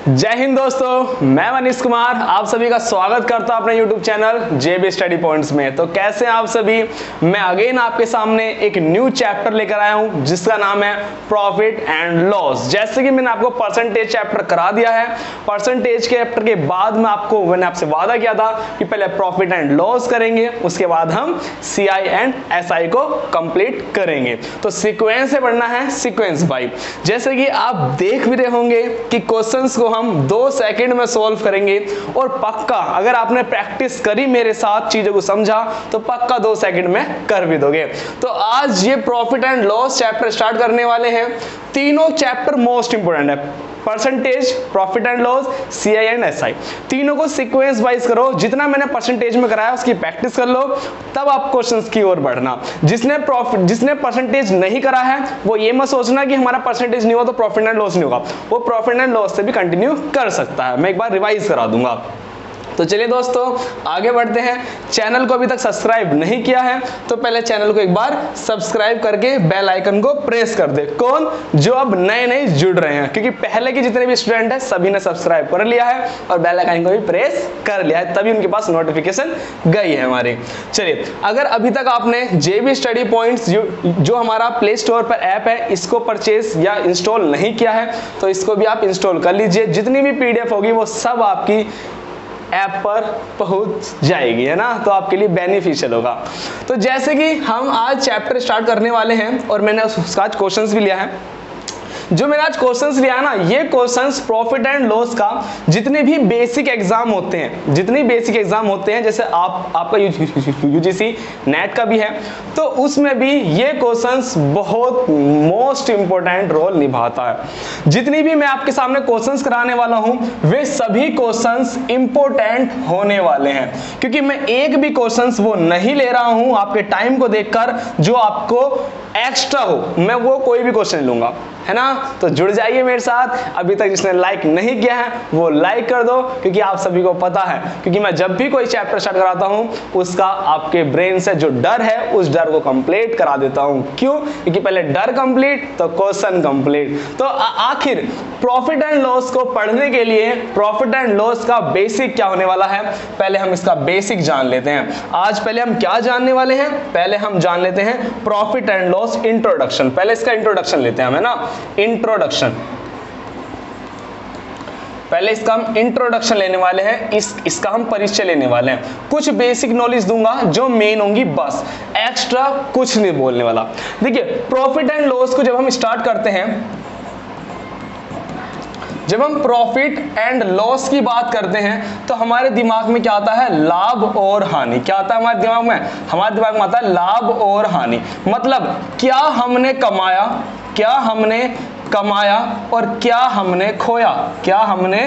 जय हिंद दोस्तों, मैं मनीष कुमार आप सभी का स्वागत करता हूं अपने YouTube channel JB study points में। तो कैसे हैं आप सभी। मैं अगेन आपके सामने एक न्यू चैप्टर लेकर आया हूं जिसका नाम है प्रॉफिट एंड लॉस। जैसे कि मैंने आपको परसेंटेज चैप्टर करा दिया है, परसेंटेज के चैप्टर के बाद मैंने आपसे वादा किया था कि पहले प्रॉफिट एंड लॉस करेंगे, उसके बाद हम CI एंड SI को कंप्लीट करेंगे। तो सीक्वेंस से पढ़ना है, सीक्वेंस बाई। जैसे कि आप देख भी रहे होंगे कि क्वेश्चंस को हम 2 सेकंड में सॉल्व करेंगे और पक्का अगर आपने प्रैक्टिस करी मेरे साथ, चीजों को समझा, तो पक्का 2 सेकंड में कर भी दोगे। तो आज ये profit and loss chapter start करने वाले हैं। तीनों चैप्टर मोस्ट इंपोर्टेंट है, percentage, profit and loss, CI and SI। तीनों को सीक्वेंस वाइज करो। जितना मैंने परसेंटेज में कराया उसकी प्रैक्टिस कर लो, तब आप क्वेश्चंस की ओर बढ़ना। जिसने परसेंटेज नहीं करा है वो ये मत सोचना कि हमारा परसेंटेज नहीं हुआ तो प्रॉफिट एंड लॉस नहीं होगा। वो प्रॉफिट एंड लॉस से भी कंटिन्यू कर सकता है, मैं एक बार रिवाइज करा दूंगा। तो चलिए दोस्तों आगे बढ़ते हैं। चैनल को अभी तक सब्सक्राइब नहीं किया है तो पहले चैनल को एक बार सब्सक्राइब करके बेल आइकन को प्रेस कर दे। कौन? जो अब नए जुड़ रहे हैं, क्योंकि पहले के जितने भी स्टूडेंट हैं सभी ने सब्सक्राइब कर लिया है और बेल आइकन को भी प्रेस कर लिया है, तभी उनके पास नोटिफिकेशन गई है हमारी। चलिए, अगर अभी तक आपने JB स्टडी पॉइंट्स जो हमारा प्ले स्टोर पर ऐप है इसको परचेज या इंस्टॉल नहीं किया है तो इसको भी आप इंस्टॉल कर लीजिए। जितनी भी PDF होगी वो सब आपकी ऐप पर पहुंच जाएगी, है ना, तो आपके लिए बेनिफिशियल होगा। तो जैसे कि हम आज चैप्टर स्टार्ट करने वाले हैं और मैंने उसका आज क्वेश्चंस भी लिया है। जो मैंने आज क्वेश्चंस लिया ना, ये क्वेश्चंस प्रॉफिट एंड लॉस का जितने भी बेसिक एग्जाम होते हैं, जैसे आपका UGC नेट का भी है, तो उसमें भी ये क्वेश्चंस बहुत मोस्ट इंपोर्टेंट रोल निभाता है। जितनी भी मैं आपके सामने क्वेश्चंस कराने वाला हूं वे सभी क्वेश्चंस इंपोर्टेंट होने वाले हैं, क्योंकि मैं एक भी क्वेश्चंस वो नहीं ले रहा हूं आपके टाइम को देखकर जो आपको एक्स्ट्रा हो, मैं वो कोई भी क्वेश्चन लूंगा, है ना। तो जुड़ जाइए मेरे साथ। अभी तक जिसने लाइक नहीं किया है वो लाइक कर दो, क्योंकि आप सभी को पता है, क्योंकि मैं जब भी कोई चैप्टर स्टार्ट कराता हूं उसका आपके ब्रेन से जो डर है उस डर को कंप्लीट करा देता हूं। क्यों? क्योंकि पहले डर कंप्लीट तो क्वेश्चन कंप्लीट। तो आखिर प्रॉफिट एंड लॉस को पढ़ने के लिए प्रॉफिट एंड लॉस का बेसिक क्या होने वाला है, पहले हम इसका बेसिक जान लेते हैं। आज पहले हम क्या जानने वाले हैं, पहले हम जान लेते हैं प्रॉफिट एंड लॉस इंट्रोडक्शन। पहले इसका इंट्रोडक्शन लेते हैं हम, है ना, इंट्रोडक्शन। पहले इसका हम इंट्रोडक्शन लेने वाले हैं, इसका हम परिचय लेने वाले हैं। कुछ बेसिक नॉलेज दूंगा जो मेन होंगी, बस एक्स्ट्रा कुछ नहीं बोलने वाला। देखिए, प्रॉफिट एंड लॉस को जब हम स्टार्ट करते हैं, जब हम प्रॉफिट एंड लॉस की बात करते हैं तो हमारे दिमाग में क्या आता है? लाभ और हानि। क्या आता है हमारे दिमाग में? हमारे दिमाग में आता है लाभ और हानि। मतलब क्या हमने कमाया, क्या हमने कमाया और क्या हमने खोया, क्या हमने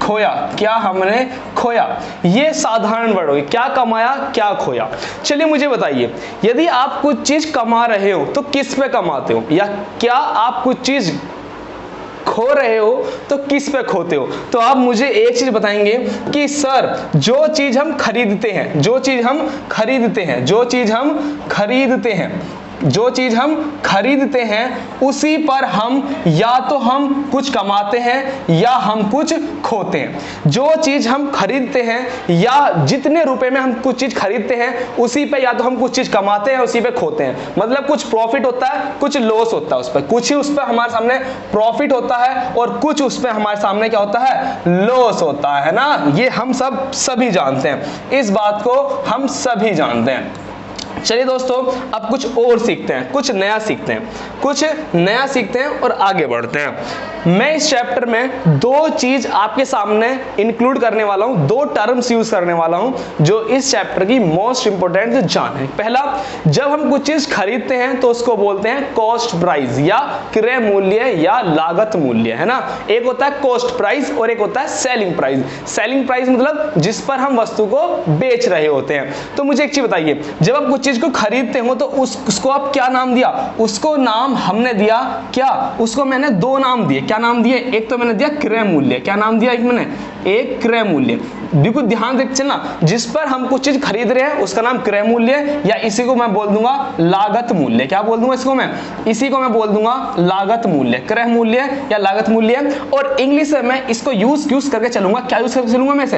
खोया, क्या हमने खोया। ये साधारण वर्ड हो गए, क्या कमाया क्या खोया। चलिए मुझे बताइए, यदि आप कुछ चीज कमा रहे हो तो किस पे कमाते हो, या क्या आप कुछ चीज खो रहे हो तो किस पे खोते हो। तो आप मुझे एक चीज बताएंगे कि सर जो चीज हम खरीदते हैं, जो चीज हम खरीदते हैं, जो चीज हम खरीदते हैं, जो चीज हम खरीदते हैं उसी पर हम या तो हम कुछ कमाते हैं या हम कुछ खोते हैं। जो चीज हम खरीदते हैं या जितने रुपए में हम कुछ चीज खरीदते हैं उसी पे या तो हम कुछ चीज कमाते हैं उसी पे खोते हैं। मतलब कुछ प्रॉफिट होता है, कुछ लॉस होता है उस पर, कुछ ही उस पर हमारे सामने प्रॉफिट होता है और कुछ उस पर हमारे सामने क्या होता है? लॉस होता है ना। ये हम सभी जानते हैं, इस बात को हम सभी जानते हैं। चलिए दोस्तों अब कुछ और सीखते हैं, कुछ नया सीखते हैं, कुछ नया सीखते हैं और आगे बढ़ते हैं। मैं इस चैप्टर में 2 चीज आपके सामने इंक्लूड करने वाला हूं, 2 टर्म्स यूज करने वाला हूं जो इस चैप्टर की मोस्ट इंपोर्टेंट जान है। पहला, जब हम कुछ चीज खरीदते हैं तो उसको बोलते हैं कॉस्ट प्राइस या क्रय मूल्य या लागत मूल्य, है ना। एक होता है कॉस्ट प्राइस और एक होता है सेलिंग प्राइस। सेलिंग प्राइस मतलब जिस पर हम वस्तु को बेच रहे होते हैं। तो मुझे एक चीज बताइए, जब आप कुछ चीज को खरीदते हो तो उसको आप क्या नाम दिया? उसको नाम हमने दिया क्या? उसको मैंने 2 नाम दिए। क्या नाम दिए? एक तो मैंने दिया क्रय मूल्य। क्या नाम दिया एक मैंने? एक क्रय मूल्य। बिल्कुल ध्यान से चलना, जिस पर हम कुछ चीज खरीद रहे हैं उसका नाम क्रय मूल्य, या इसी को मैं बोल दूंगा लागत मूल्य। क्या बोल दूंगा इसको मैं? इसी को मैं बोल दूंगा लागत मूल्य, क्रय मूल्य या लागत मूल्य। और इंग्लिश में मैं इसको यूज करके चलूंगा, क्या यूज करके चलूंगा मैं इसे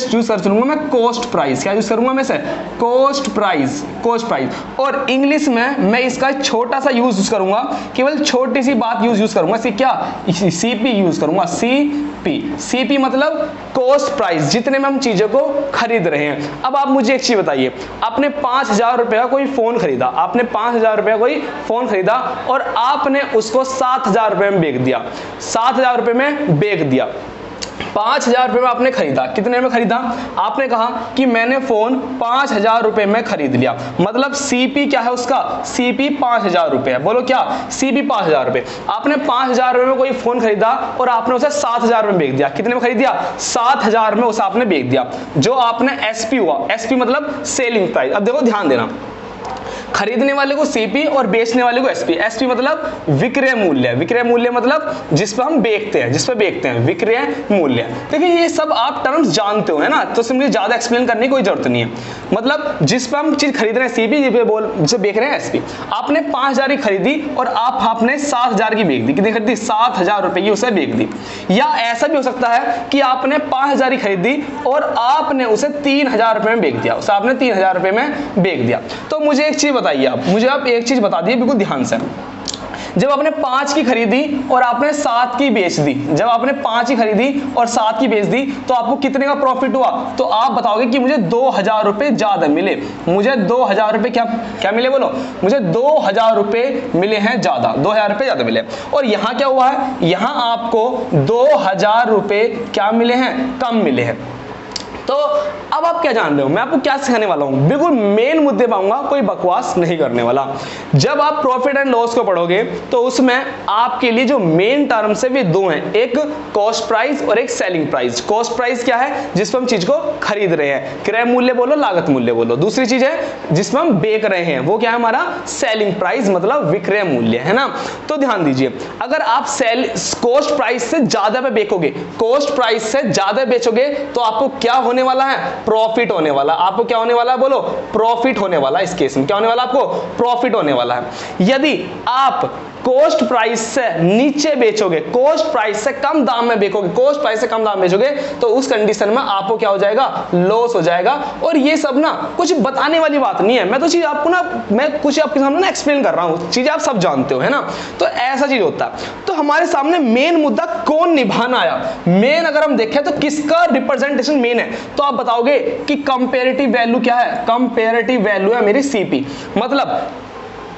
यूज कर चलूंगा मैं कॉस्ट प्राइस। क्या यूज करूंगा मैं इसे? Cost price, cost price. और इंग्लिश में मैं इसका छोटा सा यूज करूंगा, केवल छोटी सी बात यूज करूंगा, क्या? सीपी यूज करूंगा, सीपी मतलब कॉस्ट प्राइस, जितने में हम चीजों को खरीद रहे हैं। अब आप मुझे एक चीज बताइए, आपने 5,000 रुपए का कोई फोन खरीदा, आपने 5,000 रुपए का कोई फोन खरीदा और आपने उसको 7,000 रुपए में बेच दिया, 7,000 रुपए में बेच दिया। 5,000 रुपए में आपने खरीदा, कितने में खरीदा? आपने कहा कि मैंने फोन 5,000 रुपए में खरीद लिया, मतलब सीपी क्या है उसका? सीपी 5,000 रुपए है। बोलो क्या? सीपी 5,000 रुपए। आपने 5,000 रुपए में कोई फोन खरीदा और आपने उसे 7,000 रुपए में बेच दिया। कितने में खरीद दिया? 7,000 में उसे आपने बेच दिया, जो आपने एसपी हुआ। एसपी मतलब सेलिंग प्राइस। अब देखो ध्यान देना, खरीदने वाले को सीपी और बेचने वाले को एसपी। एसपी मतलब विक्रय मूल्य, विक्रय मूल्य मतलब जिस पर हम बेचते हैं, जिस पर बेचते हैं, विक्रय मूल्य। देखिए ये सब आप टर्म्स जानते हो, है ना, तो सिंपली ज्यादा एक्सप्लेन करने की कोई जरूरत नहीं है। मतलब जिस पर हम चीज खरीद रहे हैं सीपी, जिसे बेच रहे हैं एसपी। आपने 5,000 की खरीदी और आपने 7,000 की बेच दी। कितनी खरीदी? 7,000 रुपए की उसे बेच दी। या ऐसा भी हो सकता है कि आपने 5,000 की खरीदी और आपने उसे 3,000 रुपए में बेच दिया, उसे आपने 3,000 रुपए में बेच दिया। तो मुझे एक चीज बताइए, मुझे आप एक चीज बता दिए बिल्कुल ध्यान से, जब आपने 5 की खरीदी और आपने 7 की बेच दी, जब आपने 5 की खरीदी और 7 की बेच दी, तो आपको कितने का प्रॉफिट हुआ? तो आप बताओगे कि मुझे 2,000 रुपए ज्यादा मिले, मुझे 2,000 रुपए क्या मिले? बोलो, मुझे 2,000 रुपए मिले हैं ज्यादा, 2,000 रुपए ज्यादा मिले। और यहां क्या हुआ है? यहां आपको 2,000 रुपए क्या मिले हैं? कम मिले हैं। तो अब आप क्या जान रहे हो, मैं आपको क्या सिखाने वाला हूं? बिल्कुल मेन मुद्दे पाऊंगा, कोई बकवास नहीं करने वाला। जब आप प्रॉफिट एंड लॉस को पढ़ोगे तो उसमें आपके लिए जो मेन टर्म्स है वे दो हैं, एक कॉस्ट प्राइस और एक सेलिंग प्राइस। कॉस्ट प्राइस क्या है? जिस पर हम चीज को खरीद रहे हैं, क्रय मूल्य बोलो, लागत मूल्य बोलो। दूसरी चीज है जिसमें हम बेच रहे हैं, वो क्या है? हमारा सेलिंग प्राइस मतलब विक्रय मूल्य, है ना। तो ध्यान दीजिए, अगर आप कॉस्ट प्राइस से ज्यादा पे बेचोगे, कॉस्ट प्राइस से ज्यादा बेचोगे तो आपको क्या होने वाला है? प्रॉफिट होने वाला। आपको क्या होने वाला है? बोलो, प्रॉफिट होने वाला। इस केस में क्या होने वाला? आपको प्रॉफिट होने वाला है। यदि आप कॉस्ट प्राइस से नीचे बेचोगे, कॉस्ट प्राइस से कम दाम में बेचोगे, कॉस्ट प्राइस से कम दाम बेचोगे, तो उस कंडीशन में आपको क्या हो जाएगा? लॉस हो जाएगा। और ये सब ना कुछ बताने वाली बात नहीं है, मैं तो चीज आपको ना, मैं कुछ आपके सामने ना एक्सप्लेन कर रहा हूं, चीजें आप सब जानते हो, है ना। तो ऐसा चीज होता है। तो हमारे सामने मेन मुद्दा कौन निभाना आया? मेन अगर हम देखें तो किसका रिप्रेजेंटेशन मेन है? तो आप बताओगे कि कंपैरेटिव वैल्यू क्या है? कंपैरेटिव वैल्यू है मेरी सीपी। मतलब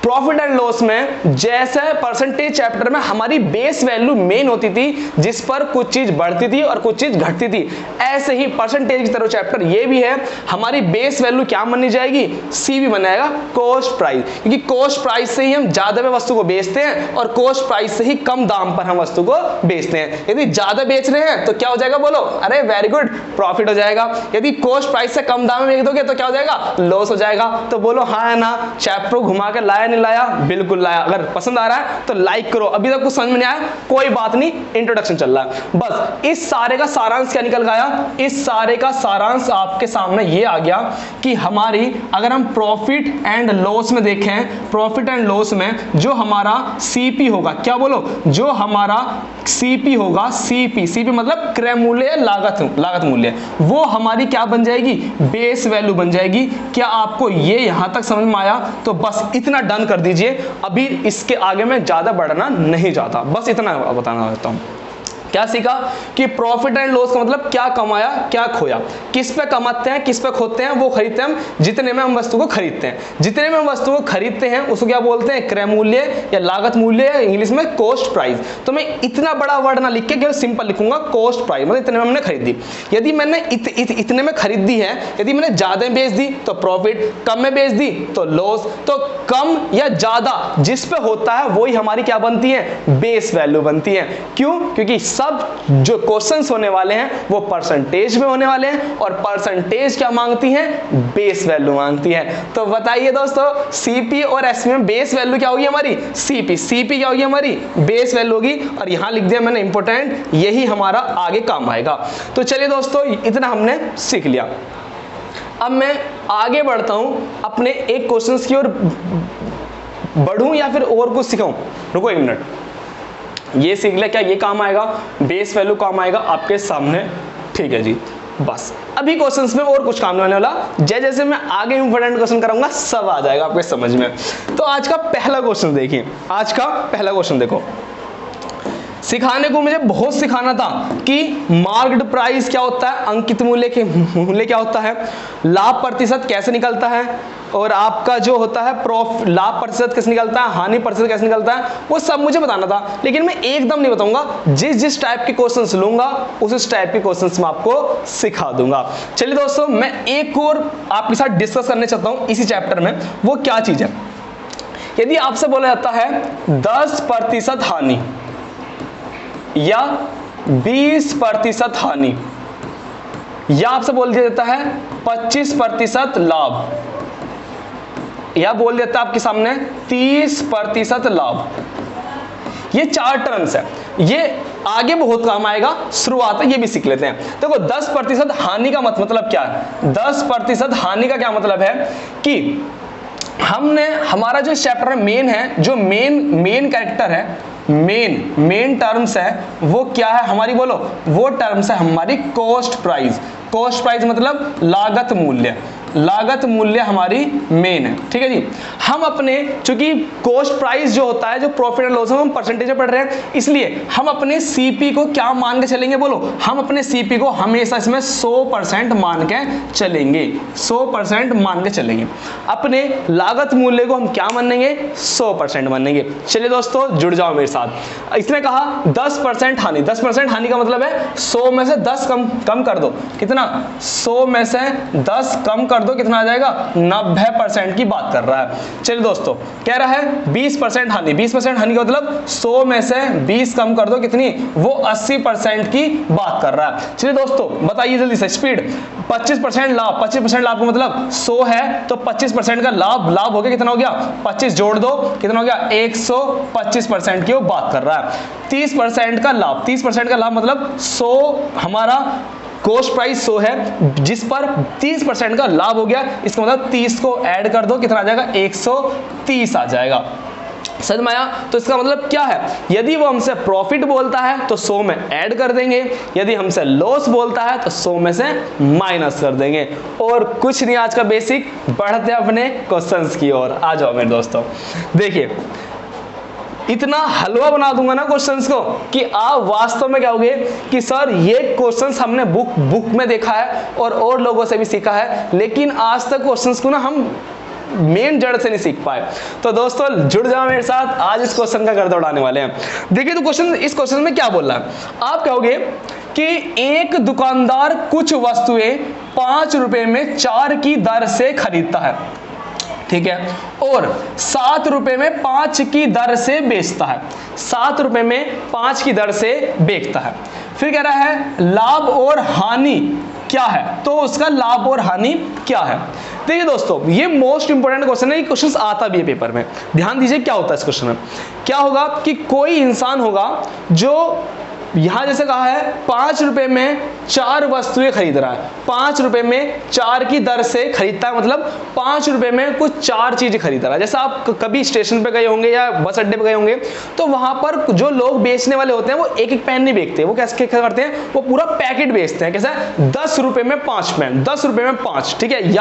प्रॉफिट एंड लॉस में जैसे परसेंटेज चैप्टर में हमारी बेस वैल्यू मेन होती थी, जिस पर कुछ चीज बढ़ती थी और कुछ चीज घटती थी, ऐसे ही परसेंटेज की तरह चैप्टर ये भी है। हमारी बेस वैल्यू क्या बनी जाएगी? सीपी बनाएगा, कॉस्ट प्राइस, क्योंकि कॉस्ट प्राइस से ही हम ज्यादा में वस्तु को बेचते हैं और कॉस्ट प्राइस से ही कम दाम पर हम वस्तु को बेचते हैं। यदि ज्यादा बेच रहे हैं तो क्या हो जाएगा? बोलो, अरे वेरी गुड, प्रॉफिट हो जाएगा। यदि कॉस्ट प्राइस से कम दाम में बेच दोगे तो क्या हो जाएगा? लॉस हो जाएगा। तो बोलो हाँ है ना, चैप्टर घुमा के लाया नहीं लाया? बिल्कुल लाया। अगर पसंद आ रहा है तो लाइक करो। अभी तक कुछ समझ में नहीं आया, कोई बात नहीं, इंट्रोडक्शन चल रहा है। बस इस सारे का सारांश क्या निकल गया? इस सारे का सारांश आपके सामने ये आ गया कि हमारी, अगर हम प्रॉफिट एंड लॉस में देखें, प्रॉफिट एंड लॉस में जो हमारा सीपी होगा, क्या बोलो, जो हमारा सीपी होगा, सीपी मतलब क्रय मूल्य, लागत मूल्य, वो हमारी क्या बन जाएगी? बेस वैल्यू बन जाएगी। क्या आपको ये यहां तक समझ में आया? तो बस इतना डन कर दीजिए। अभी इसके आगे मैं ज्यादा बढ़ना नहीं चाहता, बस इतना बताना चाहता हूं। क्या सीखा कि प्रॉफिट एंड लॉस का मतलब क्या कमाया क्या खोया, किस पे कमाते हैं किस पे खोते हैं, वो खरीदते हैं हम जितने में हम वस्तु को खरीदते हैं। जितने में हम वस्तु को खरीदते हैं उसको क्या बोलते हैं? क्रय मूल्य या लागत मूल्य, इंग्लिश में कॉस्ट प्राइस। तो मैं इतना बड़ा वर्ड ना लिख के केवल सिंपल लिखूंगा कॉस्ट प्राइस, मतलब इतने में हमने खरीदी। यदि मैंने इतने में खरीदी है, यदि मैंने ज्यादा बेच दी तो प्रॉफिट, कम में बेच दी तो लॉस। तो कम या ज्यादा जिस पे होता है वही हमारी क्या बनती है? बेस वैल्यू बनती है। क्यों? क्योंकि सब जो क्वेश्चंस होने वाले हैं वो परसेंटेज में होने वाले हैं, और परसेंटेज क्या मांगती है, बेस वैल्यू मांगती है। तो बताइए दोस्तों, सीपी और एसपी में बेस वैल्यू क्या होगी हमारी, सीपी। सीपी क्या होगी हमारी, बेस वैल्यू होगी, और यहां लिख दिया मैंने इंपॉर्टेंट, यही हमारा आगे काम आएगा। तो चलिए दोस्तों, इतना हमने सीख लिया। अब मैं आगे बढ़ता हूं, अपने एक क्वेश्चंस की ओर बढ़ूं या फिर और कुछ सिखाऊं। रुको 1 मिनट, ये सीख लिया, क्या ये काम आएगा, बेस वैल्यू काम आएगा आपके सामने, ठीक है जी। बस अभी क्वेश्चंस में और कुछ काम नहीं होने वाला, जैसे मैं आगे इंपॉर्टेंट क्वेश्चन कराऊंगा सब आ जाएगा आपके समझ में। तो आज का पहला क्वेश्चन देखिए, आज का पहला क्वेश्चन देखो। सिखाने को मुझे बहुत सिखाना था कि मार्क्ड प्राइस क्या होता है, अंकित मूल्य क्या होता है, लाभ प्रतिशत कैसे निकलता है, और आपका जो होता है लाभ प्रतिशत कैसे निकलता है, हानि प्रतिशत कैसे निकलता है, वो सब मुझे बताना था। लेकिन मैं एकदम नहीं बताऊंगा, जिस टाइप के क्वेश्चंस लूंगा उस टाइप के क्वेश्चंस मैं आपको सिखा दूंगा। चलिए दोस्तों, मैं एक और आपके साथ डिस्कस करने चाहता हूं इसी चैप्टर में। वो क्या चीज है, यदि आपसे बोला जाता है 10% हानि या 20% हानि, या आपसे बोल दिया जाता है 25% लाभ, या बोल देता है आपके सामने 30% लाभ, ये 4 टर्म्स है, ये आगे बहुत काम आएगा, शुरुआत है, ये भी सीख लेते हैं। देखो 10% हानि का मतलब क्या है, 10% हानि का क्या मतलब है कि हमने हमारा जो चैप्टर मेन है, जो मेन कैरेक्टर है, मेन टर्म्स है, वो क्या है हमारी, बोलो, वो टर्म्स है हमारी कॉस्ट प्राइस। कॉस्ट प्राइस मतलब लागत मूल्य, लागत मूल्य हमारी मेन है, ठीक है जी। हम अपने, चूंकि कॉस्ट प्राइस जो होता है, जो प्रॉफिट एंड लॉस, हम परसेंटेज में पढ़ रहे हैं, इसलिए हम अपने सीपी को क्या मान के चलेंगे, बोलो, हम अपने सीपी को हमेशा इसमें 100% मान के चलेंगे, 100% मान के चलेंगे। अपने लागत मूल्य को हम क्या मानेंगे, 100% मानेंगे। चलिए दोस्तों, जुड़ जाओ मेरे साथ। इसने कहा 10% हानि, 10% हानि का मतलब है 100 में से 10 कम कर दो, कितना, 100 में से 10 कम कर दो, कितना आ जाएगा, 90% की बात कर रहा है। चलिए दोस्तों, कह रहा है 20% हानि, 20% हानि का मतलब 100 में से 20 कम कर दो, कितनी, वो 80% की बात कर रहा है। चलिए दोस्तों, बताइए जल्दी से, स्पीड। 25% लाभ, 25% लाभ का मतलब 100 है तो 25% का लाभ हो गया, कितना हो गया, 25 जोड़ दो, कितना हो गया, 125% की वो बात कर रहा है। 30% का लाभ, 30% का लाभ मतलब 100 हमारा कॉस्ट प्राइस 100 है, जिस पर 30% का लाभ हो गया, इसका मतलब 30 को ऐड कर दो, कितना आ जाएगा, 130 आ जाएगा। समझ में आया? तो इसका मतलब क्या है, यदि वो हमसे प्रॉफिट बोलता है तो 100 में ऐड कर देंगे, यदि हमसे लॉस बोलता है तो 100 में से माइनस कर देंगे। और कुछ नहीं, आज का बेसिक, बढ़ते हैं अपने क्वेश्चंस की ओर। आ जाओ मेरे दोस्तों, देखिए इतना हलवा बना दूंगा ना क्वेश्चंस को कि आप वास्तव में क्या होगे कि सर ये क्वेश्चंस हमने बुक में देखा है और लोगों से भी सीखा है, लेकिन आज तक क्वेश्चंस को ना हम मेन जड़ से नहीं सीख पाए। तो दोस्तों जुड़ जाओ मेरे साथ, आज इस क्वेश्चन का गर्द उड़ाने वाले हैं। देखिए तो क्वेश्चन, इस क्वेश्चन में क्या बोल रहा है, आप कहोगे कि एक दुकानदार कुछ वस्तुएं 5 रुपए में 4 की दर से खरीदता है, ठीक है, और 7 रुपए में 5 की दर से बेचता है, 7 रुपए में 5 की दर से बेचता है। फिर कह रहा है लाभ और हानि क्या है, तो उसका लाभ और हानि क्या है। देखिए दोस्तों, ये मोस्ट इंपोर्टेंट क्वेश्चन है, ये क्वेश्चन आता भी है पेपर में। ध्यान दीजिए क्या होता है इस क्वेश्चन में। क्या होगा कि कोई इंसान होगा जो यहां जैसे कहा है 5 रुपए में 4 वस्तुएं खरीद रहा है, 5 रुपए में 4 की दर से खरीदता है, मतलब 5 रुपए में कुछ 4 चीजें खरीद रहा है। जैसे आप कभी स्टेशन पे गए होंगे या बस अड्डे पे गए होंगे, तो वहां पर जो लोग बेचने वाले होते हैं वो एक एक पेन नहीं बेचते, वो कैसे करते हैं, वो पूरा पैकेट बेचते हैं। कैसा, 10 रुपए में 5 पेन, 10 रुपए में 5, ठीक है,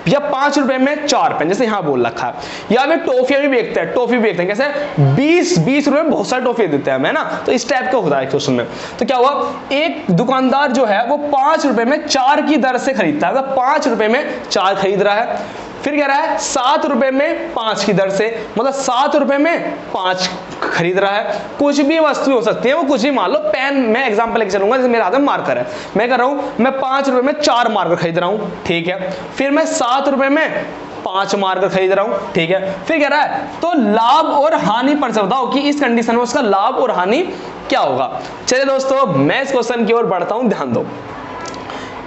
या 5 रुपए में 4 पेन, जैसे यहां बोल रखा है। या वे टॉफियां भी बेचते हैं, टॉफी बेचते हैं, कैसे 20 रुपए में बहुत सारे टॉफी देते हैं हमें ना, तो इस टाइप का होता है क्वेश्चन में। तो क्या हुआ, एक दुकानदार जो है वो 5 रुपए में 4 की दर से खरीदता है, मतलब 5 रुपए में 4 खरीद रहा है। फिर कह रहा है 7 रुपए में 5 की दर से, मतलब 7 रुपए में 5 खरीद रहा है। कुछ भी वस्तु हो सकती है, वो कुछ भी, मान लो पेन, मैं एग्जांपल लेके चलूंगा, जैसे मेरे हाथ में मार्कर है, मैं कर रहा हूं मैं 5 रुपए में 4 मार्कर खरीद रहा हूं, ठीक है। फिर मैं 7 रुपए में 5 मारकर खरीद रहा हूं, ठीक है। फिर कह रहा है तो लाभ और हानि पर से बताओ कि इस कंडीशन में उसका लाभ और हानि क्या होगा। चलिए दोस्तों मैं इस क्वेश्चन की ओर बढ़ता हूं, ध्यान दो।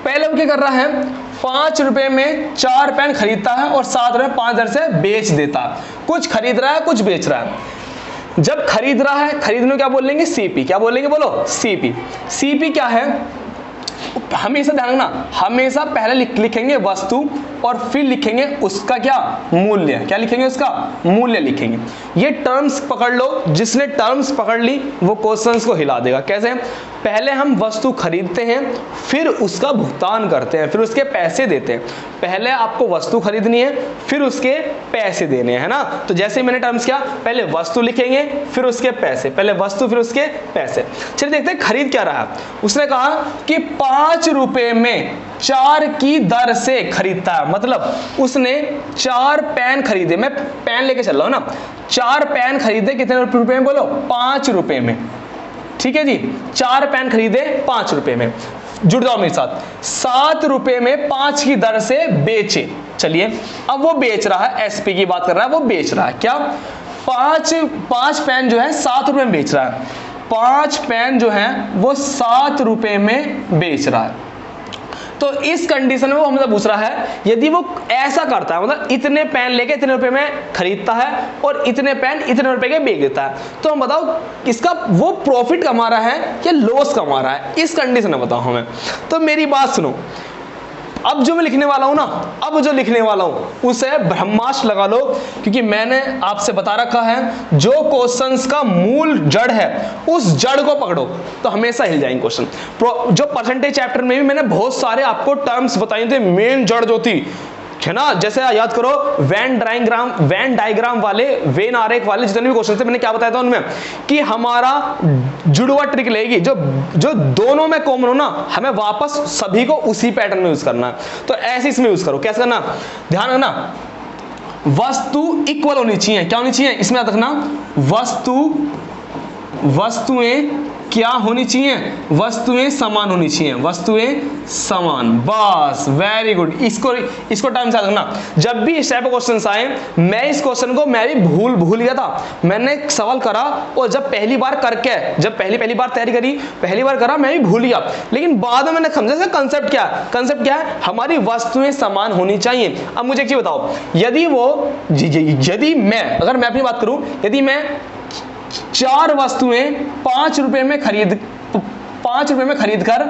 पहले वो क्या कर रहा है, 5 रुपए में 4 पेन खरीदता है और 7 रुपए 5 दर से बेच देता है। कुछ खरीद रहा है, कुछ बेच रहा है। जब खरीद रहा है, खरीदने को क्या बोल लेंगे, सीपी। क्या बोल लेंगे, बोलो सीपी। सीपी क्या है, हमेशा ध्यान रखना, हमेशा पहले लिखेंगे वस्तु और फिर लिखेंगे उसका क्या, मूल्य। क्या लिखेंगे, उसका मूल्य लिखेंगे। ये टर्म्स पकड़ लो, जिसने टर्म्स पकड़ ली वो क्वेश्चंस को हिला देगा। कैसे, पहले हम वस्तु खरीदते हैं, फिर उसका भुगतान करते हैं, फिर उसके पैसे देते हैं। पहले आपको वस्तु खरीदनी है, फिर उसके पैसे देने हैं ना। तो जैसे मैंने टर्म्स किया, पहले वस्तु लिखेंगे, फिर उसके पैसे, पहले वस्तु फिर उसके पैसे। चलिए देखते हैं खरीद क्या रहा। उसने कहा कि 5 रुपए में 4 की दर से खरीदता है, मतलब उसने 4 पेन खरीदे। मैं पेन लेके चल रहा हूं ना, 4 पेन खरीदे, कितने रुपए में, बोलो 5 रुपए में, ठीक है जी। 4 पेन खरीदे 5 रुपए में, जुड़ जाओ मेरे साथ। 7 रुपए में 5 की दर से बेचे। चलिए अब वो बेच रहा है, एसपी की बात कर रहा है, वो बेच रहा है क्या, 5 पेन जो है 7 रुपए में बेच रहा है। 5 पेन जो है वो 7 रुपए में बेच रहा है। तो इस कंडीशन में वो हमसे पूछ रहा है, यदि वो ऐसा करता है, मतलब इतने पेन लेके इतने रुपए में खरीदता है और इतने पेन इतने रुपए के बेच देता है, तो हम बताओ इसका वो प्रॉफिट कमा रहा है या लॉस कमा रहा है, इस कंडीशन में बताओ हमें। तो मेरी बात सुनो, अब जो मैं लिखने वाला हूं ना, अब जो लिखने वाला हूं उसे ब्रह्मास्त्र लगा लो, क्योंकि मैंने आपसे बता रखा है जो क्वेश्चंस का मूल जड़ है उस जड़ को पकड़ो तो हमेशा हिल जाएंगे क्वेश्चन। जो परसेंटेज चैप्टर में भी मैंने बहुत सारे आपको टर्म्स बताए थे, मेन जड़ जो थी, है ना। जैसे याद करो वेन डायग्राम वाले, वेन आरेख वाले जितने भी क्वेश्चन थे, मैंने क्या बताया था उनमें कि हमारा जुड़वा ट्रिक लेगी, जो दोनों में कॉमन हो ना, हमें वापस सभी को उसी पैटर्न में यूज करना है। तो ऐसे इसमें यूज करो। कैसे करना, ध्यान रखना, वस्तु इक्वल होनी चाहिए। क्या होनी चाहिए, इसमें याद रखना, वस्तुएं क्या होनी चाहिए, वस्तुएं समान होनी चाहिए, वस्तुएं समान, बस वेरी गुड। इसको टाइम से याद रखना। जब भी इस टाइप के क्वेश्चन आए, मैं इस क्वेश्चन को मैं भी भूल गया था। मैंने एक सवाल करा और जब पहली बार पहली बार तैयारी करी, पहली बार करा, मैं भी भूल गया, लेकिन बाद में मैंने समझा कंसेप्ट क्या है, हमारी वस्तुएं समान होनी चाहिए। अब मुझे एक चीज बताओ, यदि मैं, अगर मैं अपनी बात करूं, यदि मैं 4 वस्तुएं 5 रुपए में खरीद कर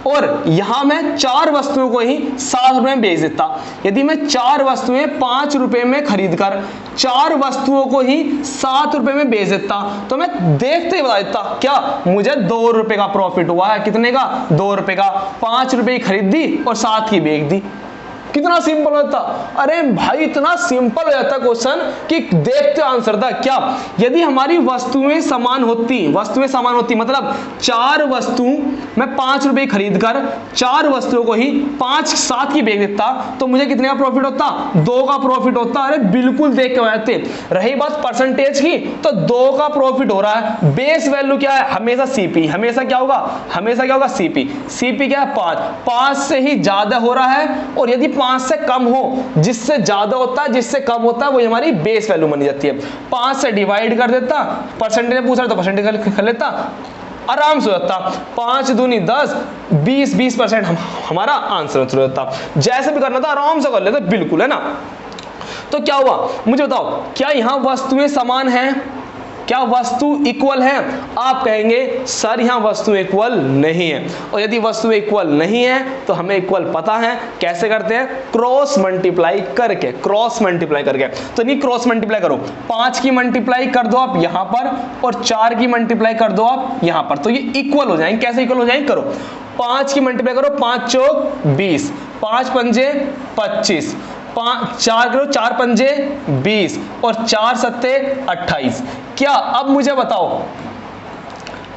और यहां मैं 4 वस्तुओं को ही 7 रुपए में बेच देता, यदि मैं 4 वस्तुएं 5 रुपए में खरीद कर 4 वस्तुओं को ही 7 रुपए में बेच देता, तो मैं देखते ही बता देता क्या, मुझे 2 रुपए का प्रॉफिट हुआ है। कितने का, 2 रुपए का। 5 रुपए की खरीदी और 7 की बेच दी। कितना सिंपल होता, अरे भाई इतना सिंपल हो जाता क्वेश्चन कि देखते आंसर था। क्या, यदि हमारी वस्तुएं समान होती मतलब 4 वस्तु मैं 5 रुपए खरीद कर 4 वस्तुओं को ही 5-7 की बेच देता, तो मुझे कितने का प्रॉफिट होता, 2 का प्रॉफिट होता। अरे बिल्कुल देख के आते। रही बात परसेंटेज की, तो 2 का प्रॉफिट हो रहा है। बेस वैल्यू क्या है, हमेशा सीपी, हमेशा क्या होगा सीपी क्या है, 5 से ही ज्यादा हो रहा है, और यदि 5 से कम हो, जिससे ज्यादा होता है जिससे कम होता है, वो हमारी बेस वैल्यू बनी जाती है। 5 से डिवाइड कर देता, परसेंटेज पूछ रहा तो परसेंटेज कर लेता, आराम से हो जाता। 5 दूनी 10, 20% हमारा आंसर हो जाता। जैसे भी करना था आराम से कर लेते, बिल्कुल, है ना। तो क्या हुआ, मुझे बताओ, क्या यहां वस्तुएं समान हैं, क्या वस्तु इक्वल है? आप कहेंगे सर यहां वस्तु इक्वल नहीं है, और यदि वस्तु इक्वल नहीं है तो हमें इक्वल पता है। कैसे करते हैं, क्रॉस मल्टीप्लाई करके। तो नहीं, क्रॉस मल्टीप्लाई करो, 5 की मल्टीप्लाई कर दो आप यहां पर और 4 की मल्टीप्लाई कर दो आप यहां पर, तो ये इक्वल हो जाएंगे। कैसे इक्वल हो जाएंगे, करो 5 की मल्टीप्लाई करो, 5 चौक 20, 5 पंजे 25, 4 करो, 4 पंजे 20 और 4 सत्ते 28। क्या, अब मुझे बताओ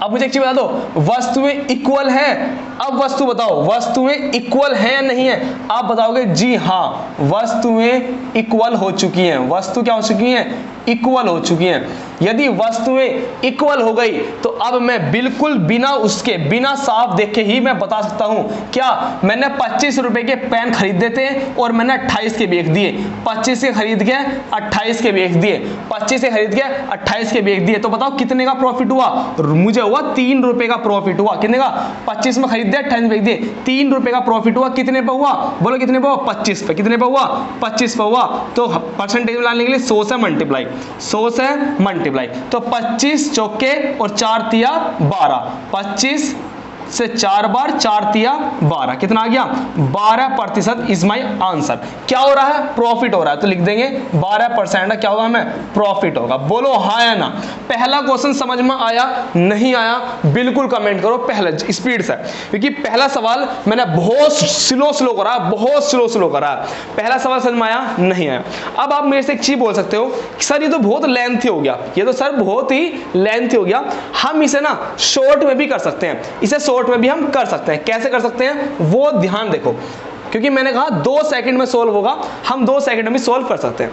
अब मुझे एक चीज बता दो, वस्तुएं इक्वल है। अब वस्तु बताओ, वस्तुएं इक्वल है या नहीं है? आप बताओगे जी हाँ, वस्तुएं इक्वल हो चुकी हैं। वस्तु क्या हो चुकी हैं? इक्वल हो चुकी हैं। यदि वस्तुएं इक्वल हो गई तो अब मैं बिल्कुल बिना उसके, बिना साफ देखे ही मैं बता सकता हूं क्या, मैंने 25 रुपए के पेन खरीदे थे और मैंने 28 के बेच दिए। 25 के खरीद के 28 के बेच दिए, 25 से खरीद के 28 के बेच दिए, तो बताओ कितने का प्रॉफिट हुआ? मुझे हुआ 3 रुपए का प्रॉफिट हुआ। कितने का? 25 में खरीद दिया, 28 में बेच दिए, 3 रुपए का प्रॉफिट हुआ। कितने पे हुआ? बोलो कितने पे हुआ? 25 पे। कितने पे हुआ? 25 पे हुआ। तो परसेंटेज में लाने के लिए 100 से मल्टीप्लाई, 100 से मल्टीप्लाई, तो 25 चौके और 4 तिया 12, 25 से 4 बार 4 तिया 12, कितना आ गया? 12% इज माई आंसर। क्या हो रहा है? प्रॉफिट हो रहा है, तो लिख देंगे 12% क्या होगा? हमें प्रॉफिट होगा। बोलो हाँ या ना। पहला क्वेश्चन समझ में आया? नहीं आया बिल्कुल कमेंट करो पहले स्पीड से, क्योंकि पहला सवाल मैंने बहुत स्लो करा, बहुत स्लो करा। पहला सवाल समझ में आया? नहीं आया। अब आप मेरे से एक चीज बोल सकते हो, सर ये तो बहुत लेंथी हो गया, ये तो सर बहुत ही लेंथी हो गया, हम इसे ना शॉर्ट में भी कर सकते हैं, इसे शॉर्ट में भी हम कर सकते हैं। कैसे कर सकते हैं वो ध्यान देखो, क्योंकि मैंने कहा 2 सेकंड में सोल्व होगा, हम 2 सेकंड में भी सोल्व कर सकते हैं,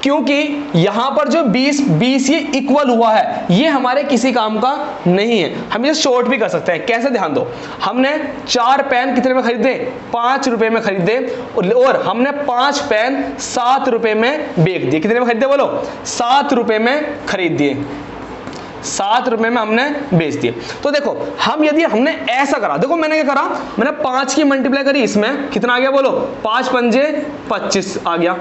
क्योंकि यहां पर जो 20 ये इक्वल हुआ है, ये हमारे किसी काम का नहीं है, हम इसे शॉर्ट भी कर सकते हैं। कैसे? ध्यान दो, हमने 4 पेन कितने में खरीदे? 5 रुपए में खरीदे, और हमने 5 पेन 7 रुपए में बेच दिए। कितने में खरीदे? बोलो 7 रुपए में खरीद दिए, 7 रुपए में हमने बेच दिए। तो देखो हम, यदि हमने ऐसा करा, देखो मैंने क्या करा, मैंने 5 की मल्टीप्लाई करी, इसमें कितना आ गया? बोलो 5 पंजे 25 आ गया,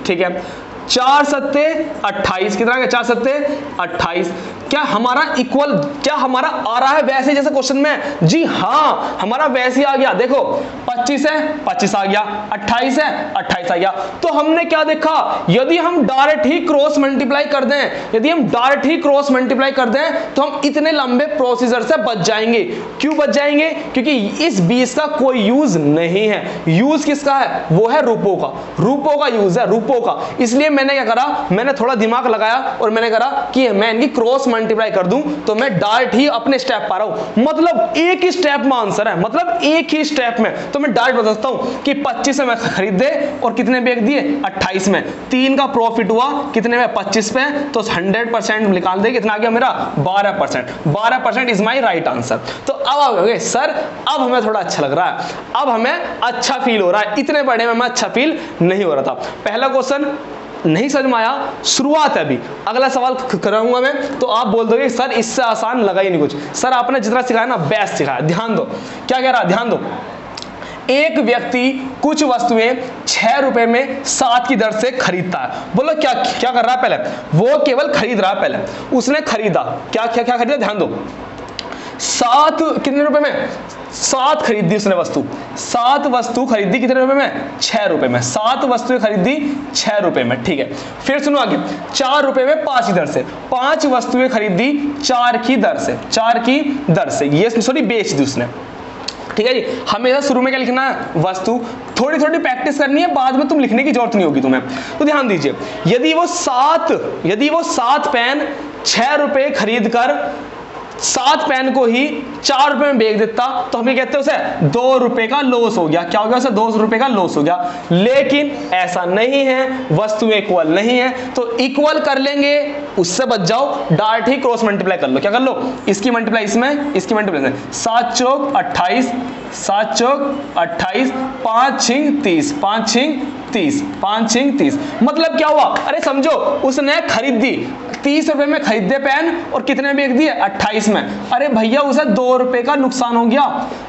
ठीक है। 4 सत्ते 28, कितना आ गया? 4 सत्ते 28। क्या हमारा इक्वल, क्या हमारा आ रहा है वैसे जैसे क्वेश्चन में? जी हाँ, हमारा वैसे ही आ गया। देखो 25 है 25 आ गया, 28 है 28 आ गया। तो हमने क्या देखा, यदि हम डायरेक्ट ही क्रॉस मल्टीप्लाई कर दें, यदि हम डायरेक्ट ही क्रॉस मल्टीप्लाई कर दें तो हम इतने लंबे प्रोसीजर से बच जाएंगे। क्यों बच जाएंगे? क्योंकि इस 20 का कोई यूज नहीं है। यूज किसका है? वो है रूपों का, रूपों का यूज है, रूपों का। इसलिए मैंने क्या करा, मैंने थोड़ा दिमाग लगाया और मैंने करा कि मैं इनकी क्रॉस मल्टीप्लाई कर दूं तो मैं डायरेक्ट ही अपने स्टेप पा रहा हूं, मतलब एक ही स्टेप में आंसर है, मतलब एक ही स्टेप में। तो मैं डायरेक्ट बता सकता हूं कि 25 से मैं खरीदे और कितने बेच दिए? 28 में। 3 का प्रॉफिट हुआ कितने में? 25 पे, तो 100% निकाल दे, कितना आ गया मेरा? 12%। 12% इज माई राइट आंसर। तो अब आओगे सर, अब हमें थोड़ा अच्छा लग रहा है, अब हमें अच्छा फील हो रहा है, इतने बड़े में मैं अच्छा फील नहीं हो रहा था। पहला क्वेश्चन नहीं समझ में आया, शुरुआत है अभी, अगला सवाल कराऊंगा मैं तो आप बोल दोगे सर इससे आसान लगा ही नहीं कुछ, सर आपने जितना सिखाया ना बेस्ट सिखाया। ध्यान दो क्या कह रहा है, ध्यान दो। एक व्यक्ति कुछ वस्तुएं 6 रुपए में 7 की दर से खरीदता है। बोलो क्या क्या कर रहा है? पहले वो केवल खरीद रहा है, पहले उसने खरीदा, क्या क्या क्या खरीदा? ध्यान दो, 7 कितने रुपए में? 7 खरीदी उसने वस्तु, 7 वस्तु खरीदी कितने रुपए में? 6 रुपए में। 7 वस्तुएं खरीदी 6 रुपए में, ठीक है। फिर सुनो आगे, 4 रुपए में 5 की दर से 5 वस्तुएं खरीदी 4 की दर से, 4 की दर से, ये सॉरी बेच दी उसने, ठीक है जी। हमेशा शुरू में क्या लिखना है? वस्तु। थोड़ी थोड़ी प्रैक्टिस करनी है, बाद में तुम लिखने की जरूरत नहीं होगी तुम्हें। तो ध्यान दीजिए, यदि वो 7 पेन 6 रुपए खरीद कर 7 पेन को ही 4 रुपए में बेच देता तो हम ये कहते हैं उसे 2 रुपए का लॉस हो गया। क्या हो गया? उसे 2 रुपए का लॉस हो गया। लेकिन ऐसा नहीं है, वस्तु इक्वल नहीं है, तो इक्वल कर लेंगे, उससे बच जाओ, डायरेक्ट ही क्रॉस मल्टीप्लाई कर लो। क्या कर लो? इसकी मल्टीप्लाई इसमें, इसकी मल्टीप्लाई 7 चौक 28, 7 चौक 28, 5 छिंग 30, 5 छिंग 30, 5 छिंग 30। मतलब क्या हुआ? अरे समझो, उसने खरीदी 30 रुपए में खरीदे पेन और कितने बेच दिए? 28 में। अरे भैया उसे 2 रुपए का नुकसान हो गया।